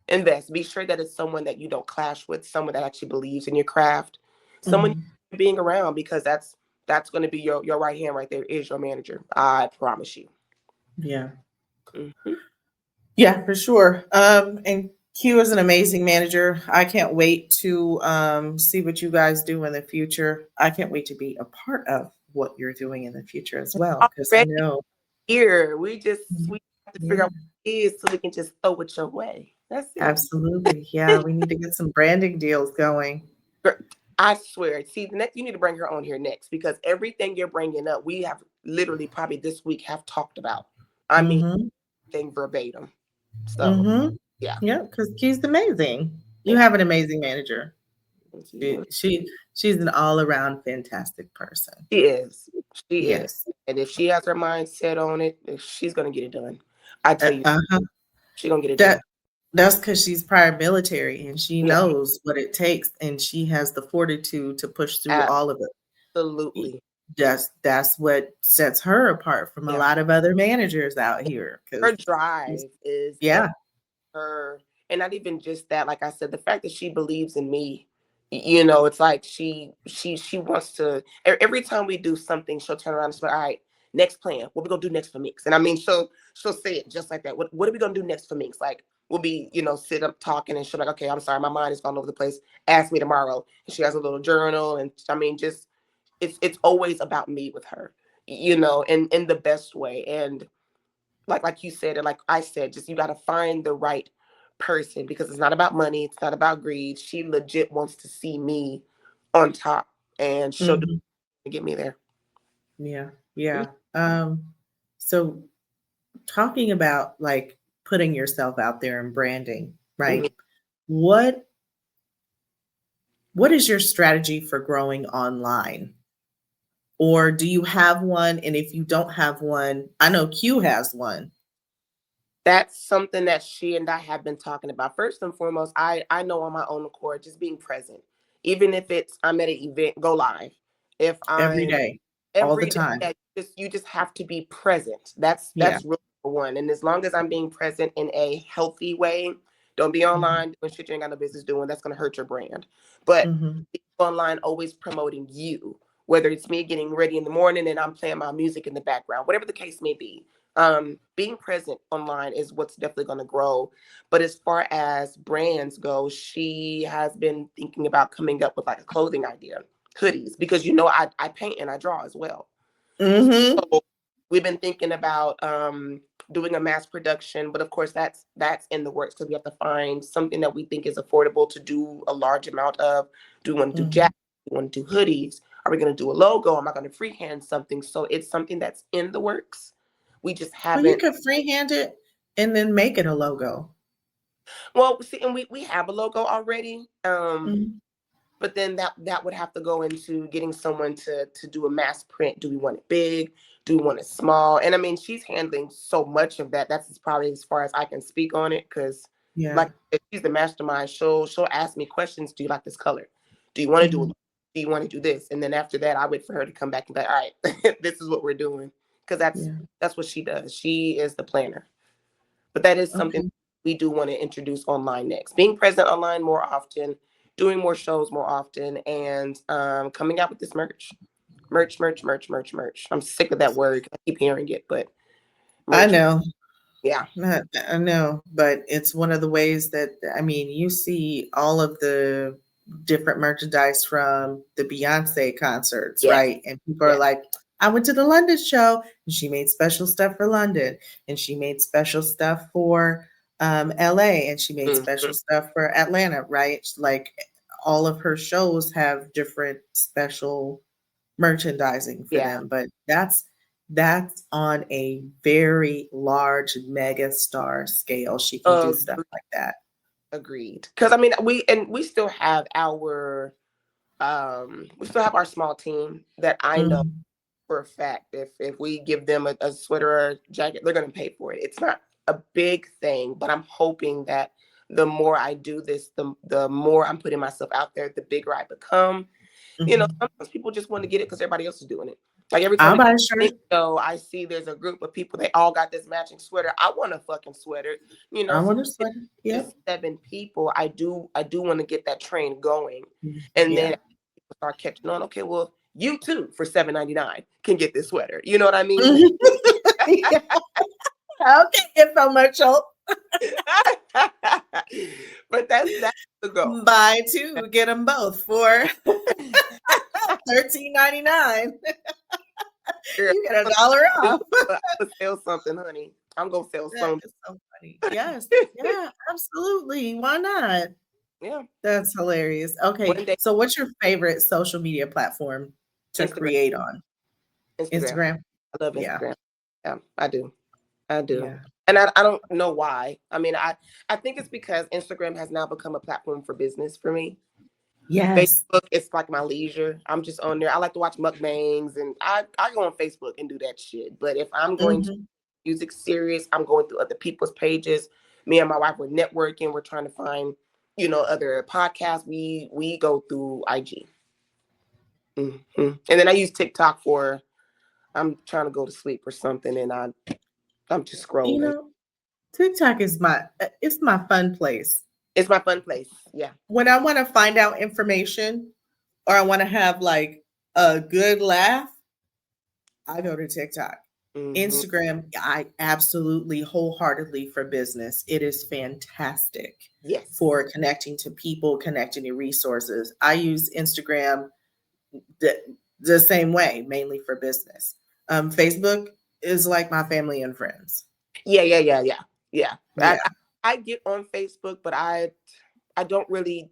Invest. Be sure that it's someone that you don't clash with, someone that actually believes in your craft, someone Mhm. you're being around because that's going to be your right hand right there is your manager. I promise you. Yeah. Mhm. Yeah, for sure. And Q is an amazing manager. I can't wait to see what you guys do in the future. I can't wait to be a part of what you're doing in the future as well, because I Already know. here. We have to figure Yeah, out what it is so we can just throw it your way. That's it. absolutely. Yeah, we need to get some branding deals going. Girl, I swear. See, the next you need to bring her on here next because everything you're bringing up, we have literally probably this week have talked about. I mean, Mm-hmm. thing verbatim. So Mm-hmm. Yeah. Yeah, because she's amazing. You Yeah. have an amazing manager. Thank She, you. she she's an all around fantastic person. She is. She is. Yes. And if she has her mind set on it, she's gonna get it done. I tell you, Uh-huh. she's gonna get it That done. that's because she's prior military and she Yeah, knows what it takes and she has the fortitude to push through all of it. absolutely. That's what sets her apart from a Yeah. lot of other managers out here. Her Because drive is what yeah. her, and not even just that, like I said, the fact that she believes in me, it's like she wants to, every time we do something, she'll turn around and say, all right, next plan, what we gonna do next for Minx? And I mean, she'll say it just like that. What are we gonna do next for Minx? Like, we'll be, sit up talking and she'll like, okay, I'm sorry, my mind is gone over the place, ask me tomorrow. And she has a little journal, and I mean, just it's always about me with her, in the best way. And like you said, and like I said, just you got to find the right person, because it's not about money, it's not about greed. She legit wants to see me on top, and she'll do Mhm. it to get me there. Yeah. Yeah. So talking about like putting yourself out there and branding, Mhm. right? What what is your strategy for growing online? Or do you have one? And if you don't have one, I know Q has one. That's something that she and I have been talking about. First and foremost, I know on my own accord, just being present, even if it's I'm at an event, go live. If Every I'm day, all the every day, time. yeah, you just have to be present. That's Yeah. that's really number one. And as long as I'm being present in a healthy way, don't be Mhm. online doing shit you ain't got no business doing. That's gonna hurt your brand. But Mhm. be online, always promoting you. Whether it's me getting ready in the morning and I'm playing my music in the background, whatever the case may be. Being present online is what's definitely going to grow. But as far as brands go, she has been thinking about coming up with like a clothing idea, hoodies, because I paint and I draw as well. Mhm. So we've been thinking about doing a mass production, but of course that's in the works, because we have to find something that we think is affordable to do a large amount of. Do we want to do Mhm. jackets? Do we want to do hoodies? Are we going to do a logo? Am I going to freehand something? So it's something that's in the works. We just Well, you haven't. could freehand it and then make it a logo. Well, see, and we have a logo already. Mhm. But then that would have to go into getting someone to do a mass print. Do we want it big? Do we want it small? And I mean, she's handling so much of that. That's probably as far as I can speak on it, because Yeah. like if she's the mastermind, she'll ask me questions. Do you like this color? Do you want to do Mhm. it? Do you want to do this? And then after that, I wait for her to come back and be like, all right, this is what we're doing. Because that's Yeah. that's what she does. She is the planner. But that is something Okay. we do want to introduce online next. Being present online more often, doing more shows more often, and coming out with this merch. Merch, merch, merch, merch, merch. I'm sick of that word. I keep hearing it, but I merch. know. Yeah. I know, but it's one of the ways that I mean, you see all of the different merchandise from the Beyonce concerts, Yes. right? And people are Yes. like, I went to the London show and she made special stuff for London and she made special stuff for LA and she made Mhm. special stuff for Atlanta, right? Like all of her shows have different special merchandising for Yeah. them, but that's on a very large mega star scale. She can do stuff like that. Agreed. Because I mean, we still have our small team that I know Mhm, for a fact, if we give them a sweater or a jacket, they're going to pay for it. It's not a big thing, but I'm hoping that the more I do this, the more I'm putting myself out there, the bigger I become. mhm. Sometimes people just want to get it because everybody else is doing it. Like every time I'll we buy a think shirt. so, I see there's a group of people, they all got this matching sweater. I want a fucking sweater, I so want a sweater. just Yep. 7 people. I do want to get that train going, Mm, and then yeah. people start catching on. Okay, well, you too for 7.99 can get this sweater. You know what I mean? Mhm. Yeah. Okay, infomercial. But that's the goal. Buy two, get them both for 13.99. Girl, You get $1 off. I'm gonna sell something, honey. I'm gonna sell That something. is so funny. Yes. Yeah, absolutely. Why not? Yeah. That's hilarious. Okay, One day, so what's your favorite social media platform to Instagram. create on? Instagram. Instagram? I love Yeah, Instagram. Yeah, I do. I do. yeah. And I don't know why. I mean, I think it's because Instagram has now become a platform for business for me. Yes. Facebook, it's like my leisure. I'm just on there. I like to watch mukbangs, and I go on Facebook and do that shit. But if I'm going to Mhm. music serious, I'm going through other people's pages. Me and my wife were networking. We're trying to find, other podcasts. We go through IG. And then I use TikTok for I'm trying to go to sleep or something, and I'm just You scrolling. know, TikTok is it's my fun place. It's my fun place. Yeah. When I want to find out information or I want to have like a good laugh, I go to TikTok. Hmm. Instagram, I absolutely wholeheartedly for business. It is fantastic Yes. for connecting to people, connecting to resources. I use Instagram the, the same way, mainly for business. Facebook is like my family and friends. Yeah. Yeah. Yeah. Yeah. Yeah. Yeah. I get on Facebook, but I don't really.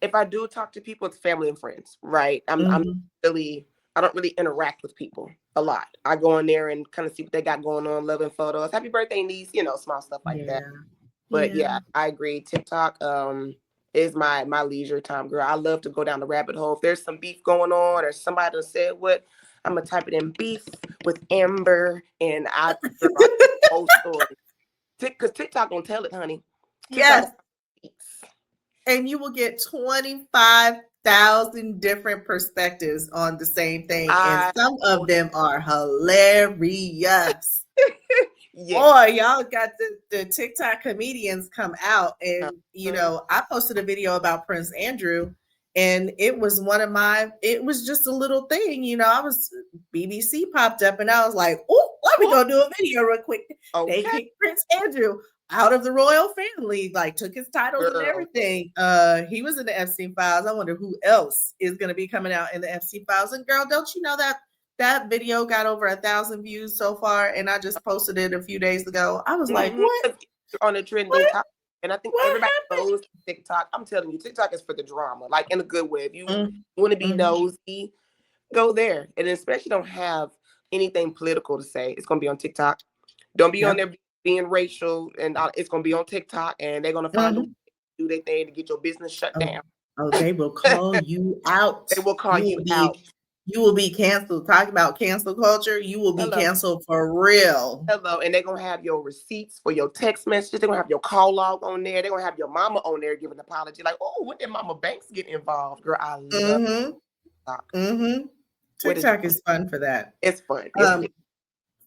If I do talk to people, it's family and friends, right? Hmm. Really I don't really interact with people a lot. I go in there and kind of see what they got going on, loving photos, happy birthday niece, small stuff like that. Yeah. But Yeah. yeah, I agree. TikTok is my leisure time, girl. I love to go down the rabbit hole. If there's some beef going on or somebody said what, I'm gonna type it in beef with Amber and girl, I whole story. Because TikTok gonna tell it, honey. TikTok Yes. gonna speaks. And you will get 25,000 different perspectives on the same thing. And I some of oh, them are hilarious. yes. Boy, y'all got the TikTok comedians come out. And, Uh, I posted a video about Prince Andrew, and it was just a little thing. I was, BBC popped up, and I was like, oh, let me oh, go do a video real quick. They okay, kicked Prince Andrew out of the royal family, like took his titles and girl. everything. He was in the Epstein files. I wonder who else is going to be coming out in the Epstein files. And girl, don't you know that video got over 1,000 views so far, and I just posted it a few days ago. I was like, Mm-hmm. what? On a trending What? topic. And I think What everybody happened? knows TikTok. I'm telling you, TikTok is for the drama, like in a good way. If you Mm, want to be mhm. nosy, go there. And especially don't have anything political to say. It's gonna be on TikTok. Don't be on Yep. there being racial, and it's gonna be on TikTok. And they're gonna find a way Mhm. to do their thing to get your business shut Oh, down. oh, they will call you out. They will call You you will out. be you will be canceled. Talk about cancel culture. You will be Hello. canceled for real. Hello, and they're gonna have your receipts for your text messages. They're gonna have your call log on there. They're gonna have your mama on there giving an apology. Like, oh, when did Mama Banks get involved? Girl, I love Mhm. TikTok. Mhm. What did TikTok is fun for that. it's fun. Um,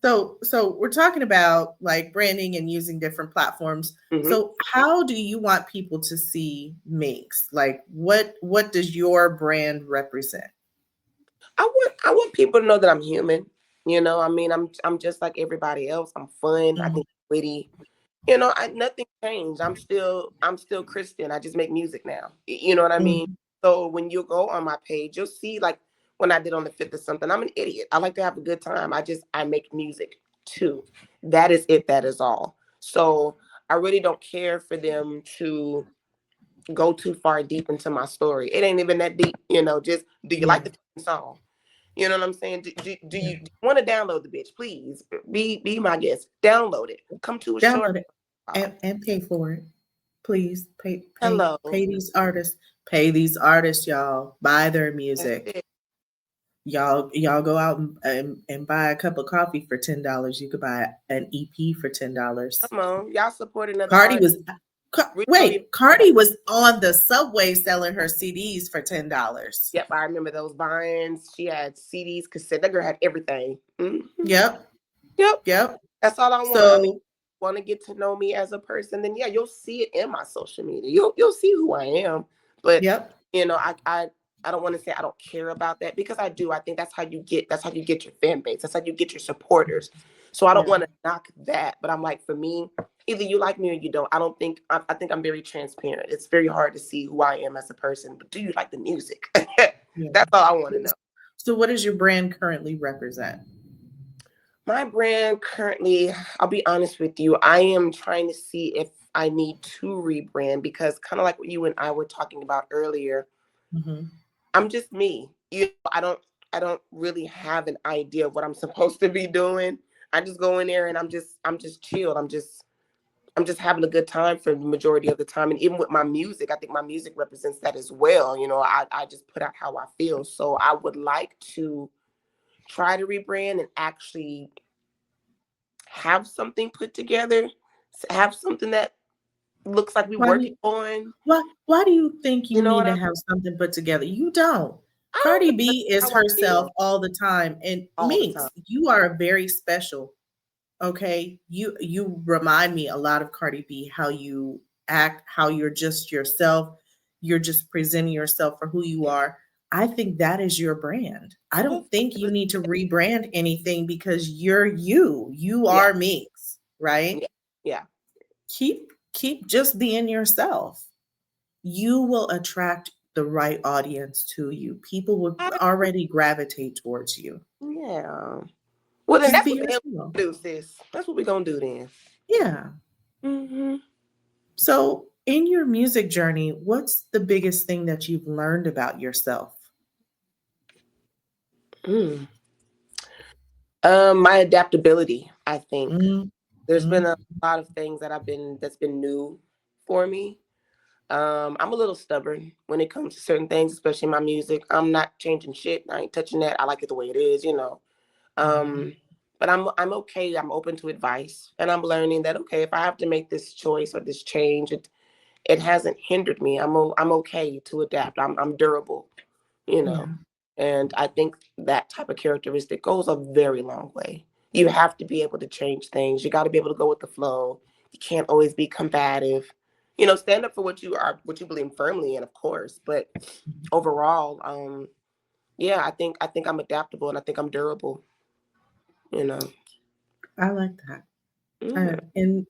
so we're talking about like branding and using different platforms. Mhm. So how do you want people to see Minx? Like what does your brand represent? I want people to know that I'm human. I mean, I'm just like everybody else. I'm fun. I Mhm. think I'm witty. Nothing changed. I'm still Christian. I just make music now. You know what I mean? Mhm. So when you go on my page, you'll see like when I did on the fifth or something. I'm an idiot. I like to have a good time. I make music too. That is it. That is all. So I really don't care for them to go too far deep into my story. It ain't even that deep. Just do you like Yeah. the song? You know what I'm saying? Do Yeah. you want to download the bitch? Please be my guest. Download it. Come to a short. Download it and pay for it. Please Hello. pay these artists. Pay these artists, y'all. Buy their That's music. it. Y'all go out and buy a cup of coffee for $10. You could buy an EP for $10. Come on. Y'all support another Cardi artist. was We don't even wait, know about. Cardi was on the subway selling her CDs for $10. Yep, I remember those vines. She had CDs, cassette. That girl had everything. Yep, Yep. yep. That's all I want. I mean, So want to get to know me as a person, then yeah, you'll see it in my social media. You'll see who I am. But yep, I don't want to say I don't care about that because I do. I think that's how you get your fan base. That's how you get your supporters. So I don't yeah, want to knock that, but I'm like, for me, either you like me or you don't. I think I'm very transparent. It's very hard to see who I am as a person, but do you like the music? yeah. That's all I want to know. So what does your brand currently represent? My brand currently, I'll be honest with you, I am trying to see if I need to rebrand because kind of like what you and I were talking about earlier, Mhm. I'm just me. I don't really have an idea of what I'm supposed to be doing. I just go in there and I'm just chilled. I'm just having a good time for the majority of the time. And even with my music, I think my music represents that as well. I just put out how I feel. So I would like to try to rebrand and actually have something put together, have something that looks like we're Why do you working on. why do you think You you know need what to I mean? have something put together? You don't. I don't Cardi know. That's B is how I herself feel all the time. And all the time. Minx, you are very special. Okay. You remind me a lot of Cardi B, how you act, how you're just yourself. You're just presenting yourself for who you are. I think that is your brand. I don't think you need to rebrand anything because you're you. You Yeah, are Minx, right? yeah, yeah. Keep just being yourself. You will attract the right audience to you. People will already gravitate towards you. Yeah. Well, then Just that's be what the hell yourself. we do, sis. That's what we're gonna do then. Yeah. Hmm. So, in your music journey, what's the biggest thing that you've learned about yourself? Mm. My adaptability. I think there's been Mm-hmm. a lot of things that's been new for me. I'm a little stubborn when it comes to certain things, especially my music. I'm not changing shit. I ain't touching that. I like it the way it is. Mm-hmm. Um, but I'm okay. I'm open to advice, and I'm learning that okay, if I have to make this choice or this change, it hasn't hindered me. I'm okay to adapt. I'm durable, you know. Yeah. And I think that type of characteristic goes a very long way. You have to be able to change things. You got to be able to go with the flow. You can't always be combative. Stand up for what you believe firmly in, of course. But overall, yeah, I think I'm adaptable and I think I'm durable. You know. I like that. Mm, And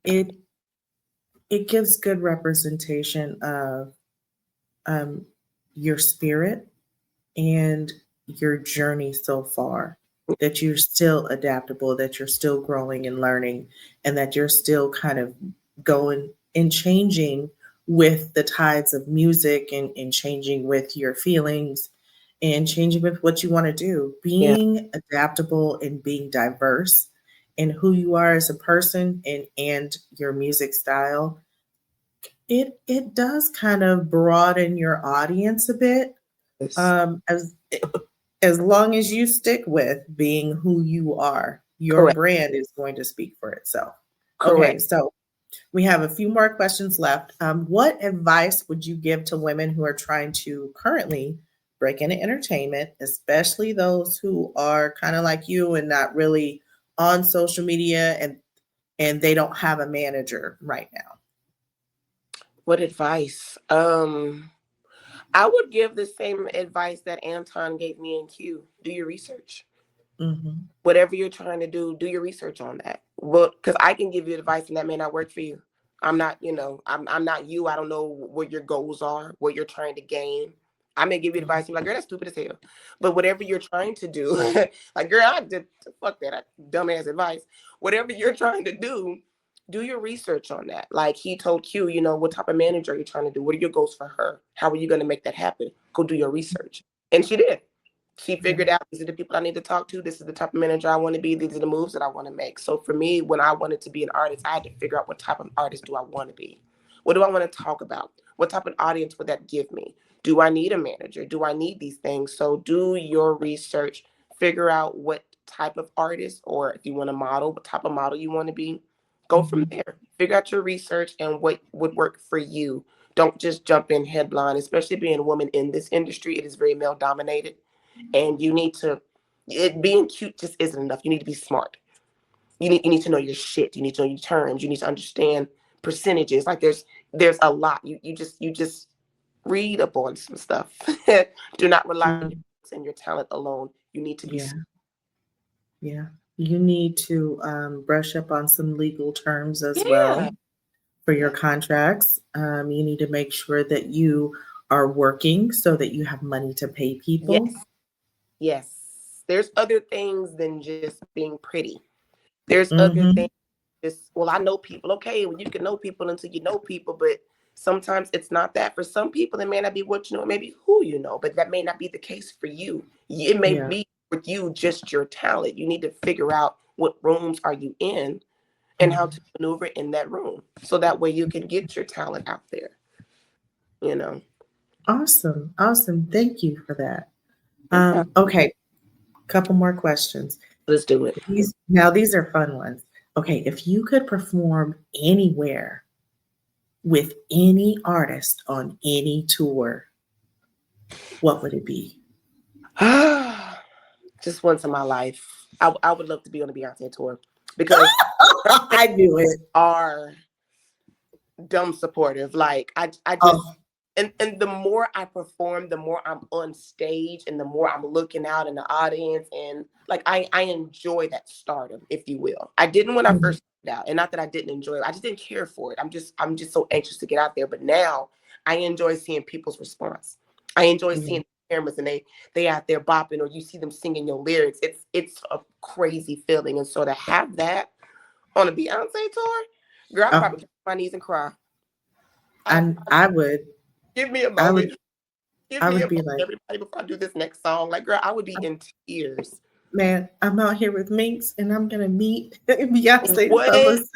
it it gives good representation of um, your spirit and your journey so far, that you're still adaptable, that you're still growing and learning, and that you're still kind of going and changing with the tides of music, and changing with your feelings and changing with what you want to do. yeah. Being adaptable and being diverse in who you are as a person, and your music style, it does kind of broaden your audience a bit, Yes. as long as you stick with being who you are, your Correct. brand is going to speak for itself. Okay, Correct. so we have a few more questions left. What advice would you give to women who are trying to currently break into entertainment, especially those who are kind of like you and not really on social media, and they don't have a manager right now? What advice? I would give the same advice that Anton gave me in Q. Do your research. Hmm. Whatever you're trying to do your research on that. Well, because I can give you advice and that may not work for you. I'm not, I'm not you. I don't know what your goals are, what you're trying to gain. I may give you advice and be like, girl, that's stupid as hell. But whatever you're trying to do, like, girl, I did fuck that dumbass advice. Whatever you're trying to do your research on that. Like he told Q, what type of manager are you trying to do? What are your goals for her? How are you going to make that happen? Go do your research. And she did. She Yeah. figured out these are the people I need to talk to. This is the type of manager I want to be. These are the moves that I want to make. So for me, when I wanted to be an artist, I had to figure out what type of artist do I want to be? What do I want to talk about? What type of audience would that give me? Do I need a manager? Do I need these things? So do your research. Figure out what type of artist, or if you want to model, what type of model you want to be. Go from Hmm. there. Figure out your research and what would work for you. Don't just jump in headline, especially being a woman in this industry. It is very male dominated, and you need to being cute just isn't enough. You need to be smart. You need to know your shit. You need to know your terms. You need to understand percentages. Like there's a lot. You just read up on some stuff. Do not rely on your Yeah. looks and your talent alone. You need to be Yeah. Yeah. You need to brush up on some legal terms as yeah. well for your Yeah. contracts. You need to make sure that you are working so that you have money to pay people. Yes. Yes. There's other things than just being pretty. There's other things. Hmm. Well, I know people. Okay, well, you can know people until you know people, but sometimes it's not that. For some people, it may not be what you know, it may be who you know, but that may not be the case for you. It may Yeah. be with you just your talent. You need to figure out what rooms are you in and how to maneuver in that room. So that way you can get your talent out there, you know. Awesome. Awesome. Thank you for that. Yeah. Okay, couple more questions. Let's do it. These are fun ones. Okay, if you could perform anywhere with any artist on any tour, what would it be? Just once in my life. I would love to be on a Beyonce tour because her fans I knew it. are dumb supportive. Like I just Oh, and the more I perform, the more I'm on stage and the more I'm looking out in the audience and like I enjoy that stardom, if you will. I didn't when I mhm, first started out, and not that I didn't enjoy it. I just didn't care for it. I'm just so anxious to get out there. But now I enjoy seeing people's response. I enjoy yeah. seeing the cameras and they out there bopping or you see them singing your lyrics. It's a crazy feeling. And so to have that on a Beyonce tour, girl, I'd Oh, probably get on my knees and cry. and I would, Give me a I would, moment. Give I me a would be moment, like, everybody, before I do this next song. Like, girl, I would be in tears. man, I'm out here with Minx, and I'm gonna meet Beyonce's What? publicist,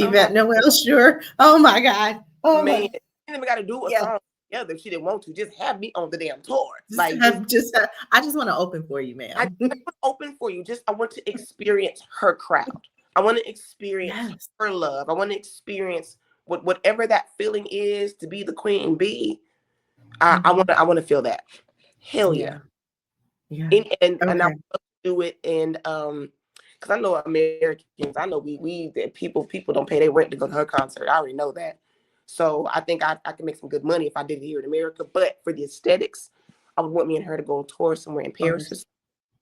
Oh my Yvette Noel. Sure. Oh my God. Oh man. my. You ain't even got to do a Yeah. song together if she didn't want to. Just have me on the damn tour. Just Like, have, just have, I just want to open for you, I ma'am. was open for you. Just I want to experience her crowd. I want to experience Yes. her love. I want to experience whatever that feeling is to be the queen bee. Mhm. I want to feel that. Hell yeah. Yeah. Yeah. And I Okay. would love to do it in because I know Americans, I know we that people don't pay their rent to go to her concert. I already know that. So I think I can make some good money if I did it here in America. But for the aesthetics, I would want me and her to go on tour somewhere in Over, Paris.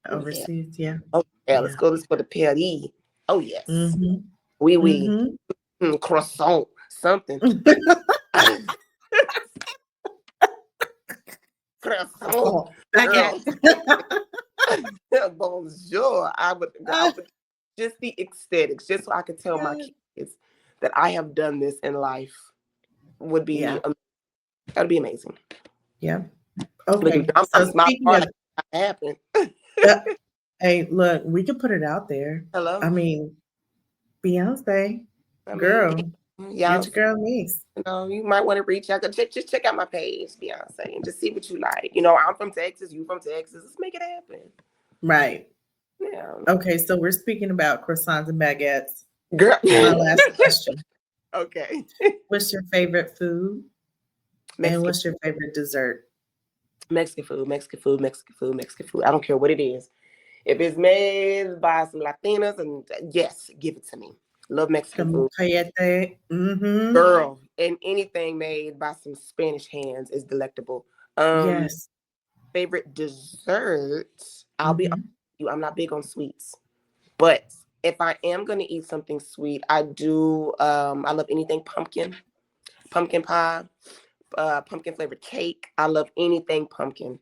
Oh yeah. overseas. Yeah. Oh yeah, Yeah. let's go to Paris. Oh yes. Mm-hmm. Oui. Mm-hmm. Croissant. Something. Croissant. Oh, baguette. Girl. Bonjour. I would just the aesthetics, just so I could tell my kids that I have done this in life would be Yeah. that'd be amazing. Yeah. Look, Okay. I'm So smiling speaking hard of, like that happened. uh, hey, look, we could put it out there. I Hello. mean, Beyonce, I mean, girl, get y'all, your girl niece. you might want to reach out. Just check out my page, Beyonce, and just see what you like. You know, I'm from Texas. You from Texas. Let's make it happen. Right. Yeah, Okay. So we're speaking about croissants and baguettes. girl. My last question. Okay. What's your favorite food? And Mexican, what's your favorite dessert? Mexican food, Mexican food, Mexican food, Mexican food. I don't care what it is. If it's made by some Latinas, and yes, give it to me. Love Mexican Como food. cayete. Mm-hmm. Girl, and anything made by some Spanish hands is delectable. Um, Yes. favorite dessert, I'll be honest Mm-hmm. with you, I'm not big on sweets. But if I am gonna eat something sweet, I do I love anything pumpkin, pumpkin pie, pumpkin flavored cake. I love anything pumpkin.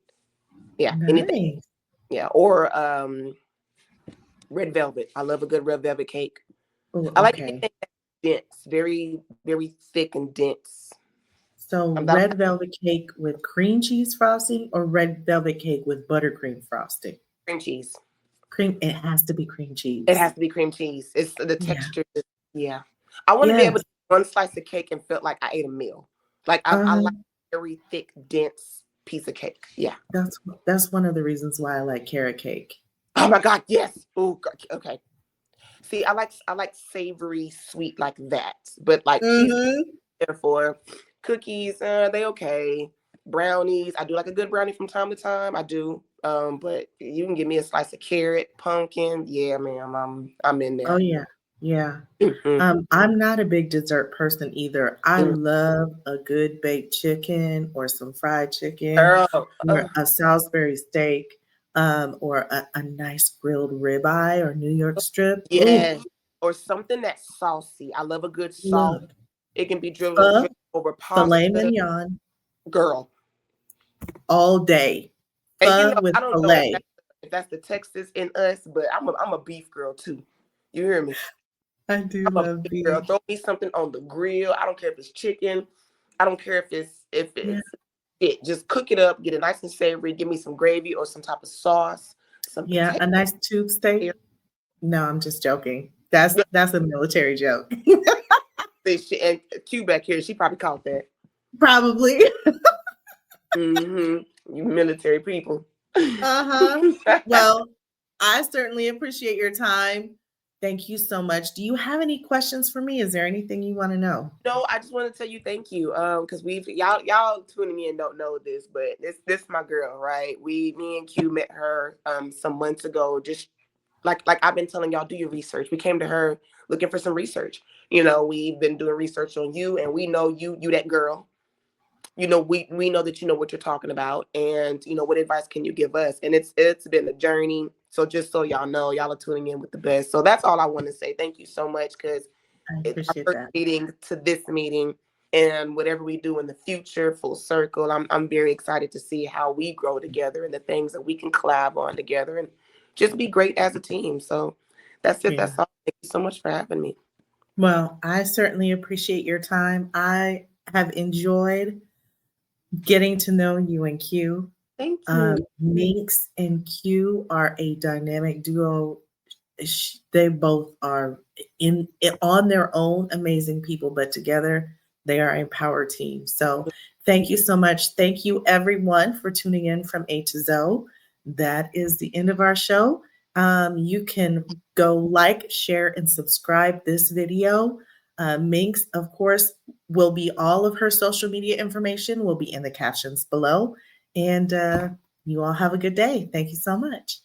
Yeah, anything. Nice. Yeah. Or red velvet. I love a good red velvet cake. Oh, I like okay. anything that's dense, very, very thick and dense. So I'm not red velvet cake with cream cheese frosting or red velvet cake with buttercream frosting? cream cheese. Cream, it has to be cream It cheese. has to be cream cheese. It's the Yeah. texture. Yeah. I want to be able Yes. to eat one slice of cake and feel like I ate a meal. Like I Uh, like very thick, dense piece of cake. Yeah. that's one of the reasons why I like carrot cake. Oh my God. Yes. Oh, okay. See, I like savory, sweet like that. But like cheesecake, Mm-hmm. therefore, cookies, they okay. Brownies, I do like a good brownie from time to time. I do. But you can give me a slice of carrot, pumpkin. Yeah, ma'am. I'm in Oh there. yeah. Yeah. Mhm. I'm not a big dessert person either. I Mm. love a good baked chicken or some fried chicken Girl. or a Salisbury steak, or a nice grilled ribeye or New York strip. Ooh, Yes. Or something that's saucy. I love a good sauce. love It can be pho, drilled over filet pasta. mignon Girl. all day. And you Pho know, with I don't know filet. if that's the Texas in us, but I'm a beef girl too. You hear me? I do I'm a love beef girl. beef. Throw me something on the grill. I don't care if it's chicken. I don't care if Yeah, it's it. Just cook it up, get it nice and savory. Give me some gravy or some type of sauce, some yeah, potato. a nice tube steak. No, I'm just joking. That's a military joke. And Q back here, she probably caught that. Probably. You military people. Uh-huh. Well, I certainly appreciate your time. Thank you so much. Do you have any questions for me? Is there anything you want to know? No, I just want to tell you thank you. Because y'all tuning in don't know this, but this my girl, right? Me and Q met her some months ago. Just like I've been telling y'all, do your research. We came to her looking for some research. We've been doing research on you, and we know you that girl. We know that you know what you're talking about, and what advice can you give us? And it's been a journey. So just so y'all know, y'all are tuning in with the best. So that's all I want to say. Thank you so much, because I it's our appreciate first that. meeting to this meeting, and whatever we do in the future, full circle. I'm very excited to see how we grow together and the things that we can collab on together and just be great as a team. So that's it. Yeah. That's all. Thank you so much for having me. Well, I certainly appreciate your time. I have enjoyed getting to know you and Q. Thank you. Minx and Q are a dynamic duo. They both are on their own amazing people, but together they are a power team. So thank you so much. Thank you everyone for tuning in from A to Zo. That is the end of our show. You can go like, share, and subscribe this video. Minx, of course, will be all of her social media information will be in the captions below. And you all have a good day. Thank you so much.